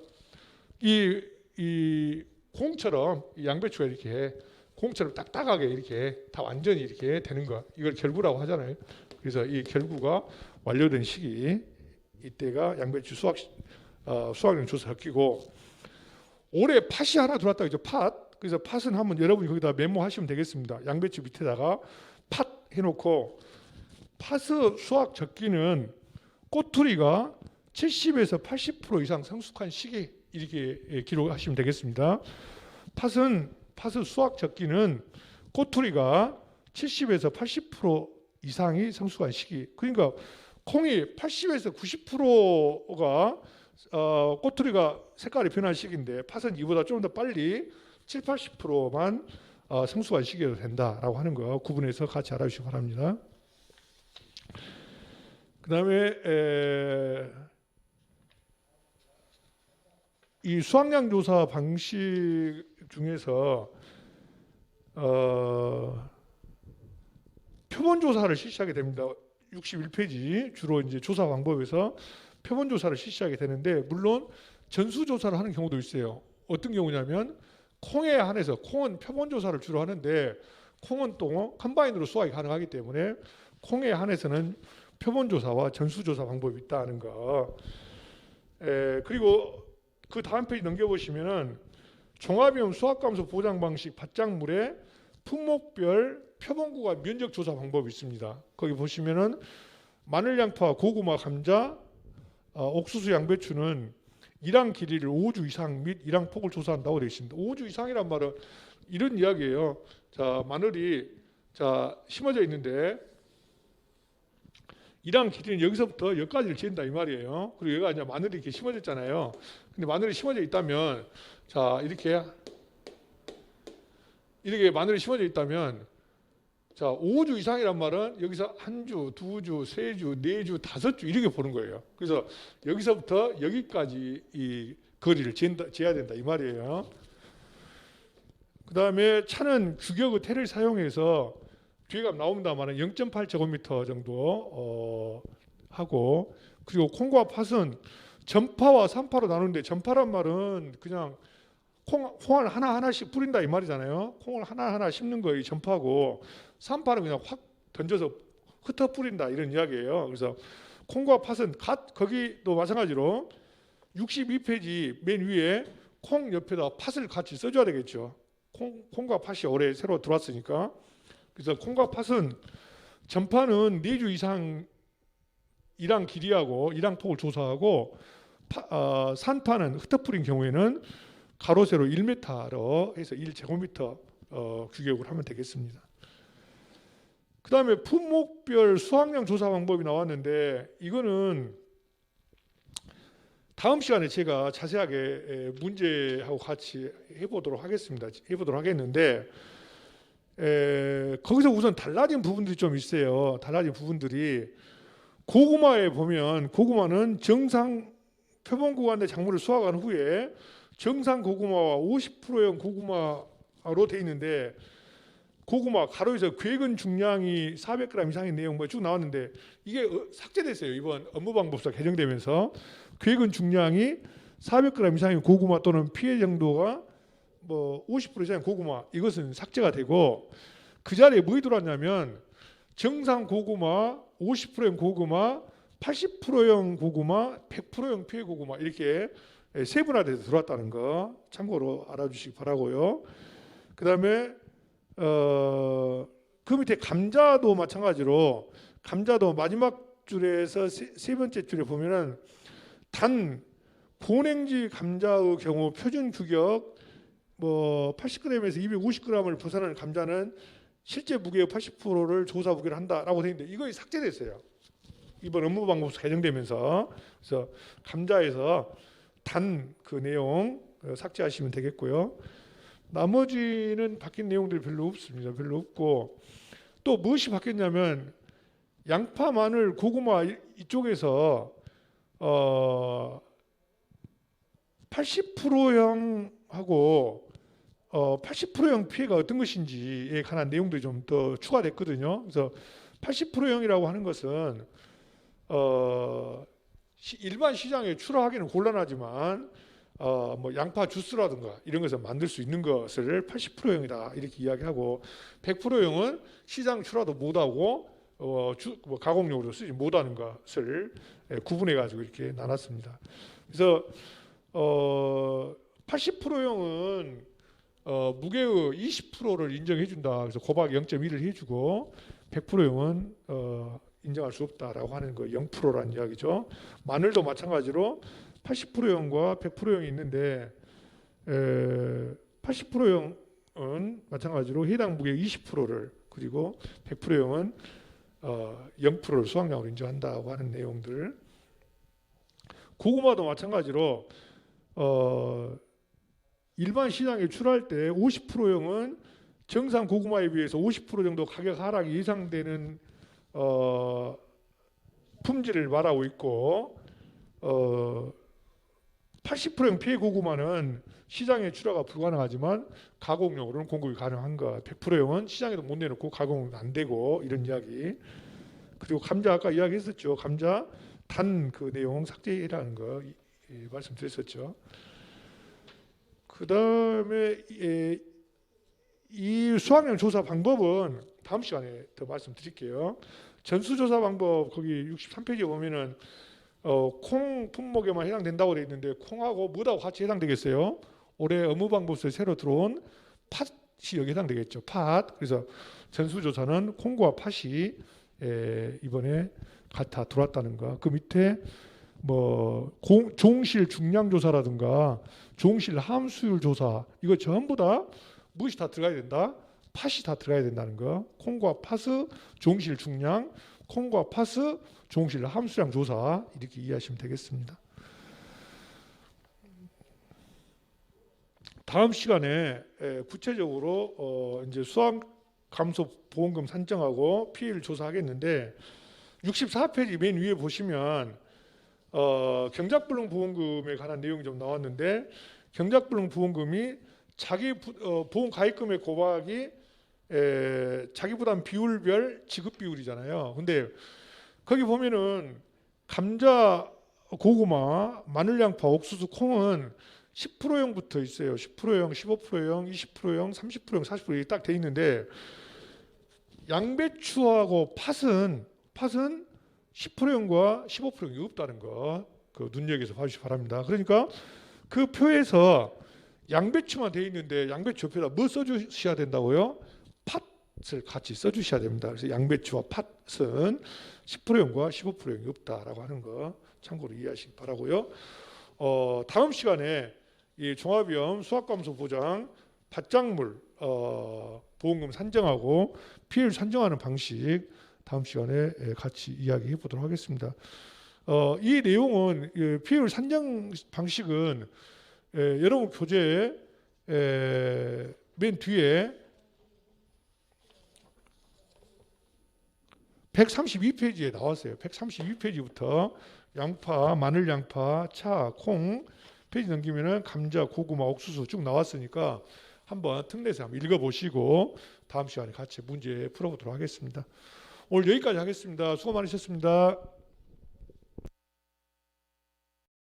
[SPEAKER 1] 이 콩처럼 이 양배추가 이렇게 콩처럼 딱딱하게 이렇게 다 완전히 이렇게 되는 거, 이걸 결구라고 하잖아요. 그래서 이 결구가 완료된 시기, 이때가 양배추 수확량 조사 섞이고, 올해 팥이 하나 들어왔다 그죠? 팥. 그래서 팥은 한번 여러분이 거기다 메모하시면 되겠습니다. 양배추 밑에다가 팥 해놓고, 팥의 수확 적기는 꼬투리가 70에서 80% 이상 성숙한 시기, 이렇게 기록하시면 되겠습니다. 팥의 수확 적기는 꼬투리가 70에서 80% 이상이 성숙한 시기. 그러니까 콩이 80에서 90%가 꼬투리가 색깔이 변한 시기인데, 팥은 이보다 좀 더 빨리 70-80%만 성숙한 시기로 된다라고 하는 거 구분해서 같이 알아주시기 바랍니다. 그 다음에 이 수확량 조사 방식 중에서 표본 조사를 실시하게 됩니다. 61페이지 주로 이제 조사 방법에서 표본 조사를 실시하게 되는데, 물론 전수 조사를 하는 경우도 있어요. 어떤 경우냐면 콩에 한해서, 콩은 표본 조사를 주로 하는데 콩은 또 컴바인으로 수확이 가능하기 때문에 콩에 한해서는 표본 조사와 전수 조사 방법이 있다는 거. 그리고 그 다음 페이지 넘겨보시면은 종합위험 수확감소 보장 방식 밭작물의 품목별 표본구가 면적 조사 방법이 있습니다. 거기 보시면은 마늘, 양파, 고구마, 감자, 옥수수, 양배추는 일항 길이를 5주 이상 및 일항 폭을 조사한다고 되어 있습니다. 5주 이상이란 말은 이런 이야기예요. 자, 마늘이 심어져 있는데 일항 길이는 여기서부터 여기까지를 재는다 이 말이에요. 그리고 여기가 이제 마늘이 이렇게 심어졌잖아요. 근데 마늘이 심어져 있다면, 자, 이렇게 마늘이 심어져 있다면, 자, 5주 이상이란 말은 여기서 한 주, 두 주, 세 주, 네 주, 다섯 주 이렇게 보는 거예요. 그래서 여기서부터 여기까지 이 거리를 재야 된다 이 말이에요. 그 다음에 차는 규격의 테를 사용해서 뒤에가 나옵니다만 0.8제곱미터 정도 하고, 그리고 콩과 팥은 전파와 산파로 나누는데, 전파란 말은 그냥 콩을 하나하나씩 뿌린다 이 말이잖아요. 콩을 하나하나 심는 거에 전파고, 산파는 그냥 확 던져서 흩어 뿌린다 이런 이야기예요. 그래서 콩과 팥은 거기도 마찬가지로 62페이지 맨 위에 콩 옆에다 팥을 같이 써줘야 되겠죠. 콩과 팥이 올해 새로 들어왔으니까. 그래서 콩과 팥은 전파는 4주 이상 일항 길이하고 일항 폭을 조사하고, 산파는 흩어뿌린 경우에는 가로 세로 1m로 해서 1제곱미터 규격을 하면 되겠습니다. 그 다음에 품목별 수확량 조사 방법이 나왔는데, 이거는 다음 시간에 제가 자세하게 문제하고 같이 해보도록 하겠는데, 거기서 우선 달라진 부분들이 좀 있어요. 달라진 부분들이, 고구마에 보면 고구마는 정상 표본 구간의 작물을 수확한 후에 정상 고구마와 50%형 고구마로 돼 있는데, 고구마 가로에서 괴근 중량이 400g 이상의 내용 쭉 나왔는데, 이게 삭제됐어요. 이번 업무방법사 개정되면서 괴근 중량이 400g 이상의 고구마 또는 피해 정도가 50% 이상의 고구마, 이것은 삭제가 되고, 그 자리에 뭐가 들어왔냐면 정상 고구마, 50%형 고구마, 80%형 고구마, 100%형 피해 고구마, 이렇게 세분화돼서 들어왔다는 거 참고로 알아주시기 바라고요. 그 다음에 그 밑에 감자도 마찬가지로, 감자도 마지막 줄에서 세 번째 줄에 보면은 단 고냉지 감자의 경우 표준 규격 80g에서 250g을 벗어나는 감자는 실제 무게의 80%를 조사 무게를 한다라고 되어 있는데 이거 삭제됐어요. 이번 업무방법서 개정되면서. 그래서 감자에서 단 그 내용 삭제하시면 되겠고요. 나머지는 바뀐 내용들이 별로 없습니다. 별로 없고, 또 무엇이 바뀌었냐면 양파, 마늘, 고구마 이쪽에서 80%형하고 80%형 피해가 어떤 것인지에 관한 내용들이 좀 더 추가됐거든요. 그래서 80%형이라고 하는 것은 일반 시장에 출하하기는 곤란하지만 뭐 양파 주스라든가 이런 것을 만들 수 있는 것을 80%형이다 이렇게 이야기하고, 100%형은 시장 출하도 못하고 뭐 가공용으로 쓰지 못하는 것을 구분해 가지고 이렇게 나눴습니다. 그래서 80%형은 무게의 20%를 인정해 준다. 그래서 고박 0.1을 해주고, 100%형은 인정할 수 없다라고 하는 거 0%라는 이야기죠. 마늘도 마찬가지로 80%형과 100%형이 있는데 80%형은 마찬가지로 해당 무게 20%를, 그리고 100%형은 0%를 수확량으로 인정한다고 하는 내용들. 고구마도 마찬가지로 일반 시장에 출하할 때 50%형은 정상 고구마에 비해서 50% 정도 가격 하락이 예상되는 품질을 말하고 있고, 80%형 피해 고구마는 시장에 출하가 불가능하지만 가공용으로는 공급이 가능한 것. 100%형은 시장에도 못 내놓고 가공은 안 되고, 이런 이야기. 그리고 감자 아까 이야기했었죠. 감자 단 그 내용 삭제라는 거 말씀드렸었죠. 그 다음에 이 수확량 조사 방법은 다음 시간에 더 말씀드릴게요. 전수조사 방법 거기 63페이지에 보면은 콩 품목에만 해당된다고 되어 있는데, 콩하고 뭐하고 같이 해당되겠어요? 올해 업무방법서에 새로 들어온 팥이 여기 해당되겠죠. 팥. 그래서 전수조사는 콩과 팥이 이번에 다 들어왔다는 거. 그 밑에 뭐 종실 중량 조사라든가 종실 함수율 조사, 이거 전부 다 무엇이 다 들어가야 된다? 팥이 다 들어가야 된다는 거. 콩과 팥의 종실 중량, 콩과 팥의 종실 함수량 조사, 이렇게 이해하시면 되겠습니다. 다음 시간에 구체적으로 이제 수확 감소 보험금 산정하고 피해를 조사하겠는데, 64페이지 맨 위에 보시면 경작불능 보험금에 관한 내용이 좀 나왔는데, 경작불능 보험금이 자기 보험 가입금의 고박이 자기 부담 비율별 지급 비율이잖아요. 근데 거기 보면은 감자, 고구마, 마늘, 양파, 옥수수, 콩은 10%형부터 있어요. 10%형, 15%형, 20%형, 30%형, 40% 이렇게 딱 돼 있는데, 양배추하고 팥은 10%형과 15%형이 없다는 거, 그 눈여겨서 봐주시기 바랍니다. 그러니까 그 표에서 양배추만 돼 있는데 양배추 옆에다 뭐 써주셔야 된다고요? 팥을 같이 써주셔야 됩니다. 그래서 양배추와 팥은 10%형과 15%형이 없다라고 하는 거 참고로 이해하시기 바라고요. 다음 시간에 이 종합위험 수확감소 보장 밭작물 보험금 산정하고 피해를 산정하는 방식, 다음 시간에 같이 이야기해 보도록 하겠습니다. 이 내용은 피해율 산정 방식은 여러분 교재에 맨 뒤에 132페이지에 나왔어요. 132페이지부터 양파, 마늘, 양파, 차, 콩 페이지 넘기면은 감자, 고구마, 옥수수 쭉 나왔으니까 한번 틈내서 한번 읽어보시고 다음 시간에 같이 문제 풀어보도록 하겠습니다. 오늘 여기까지 하겠습니다. 수고 많으셨습니다.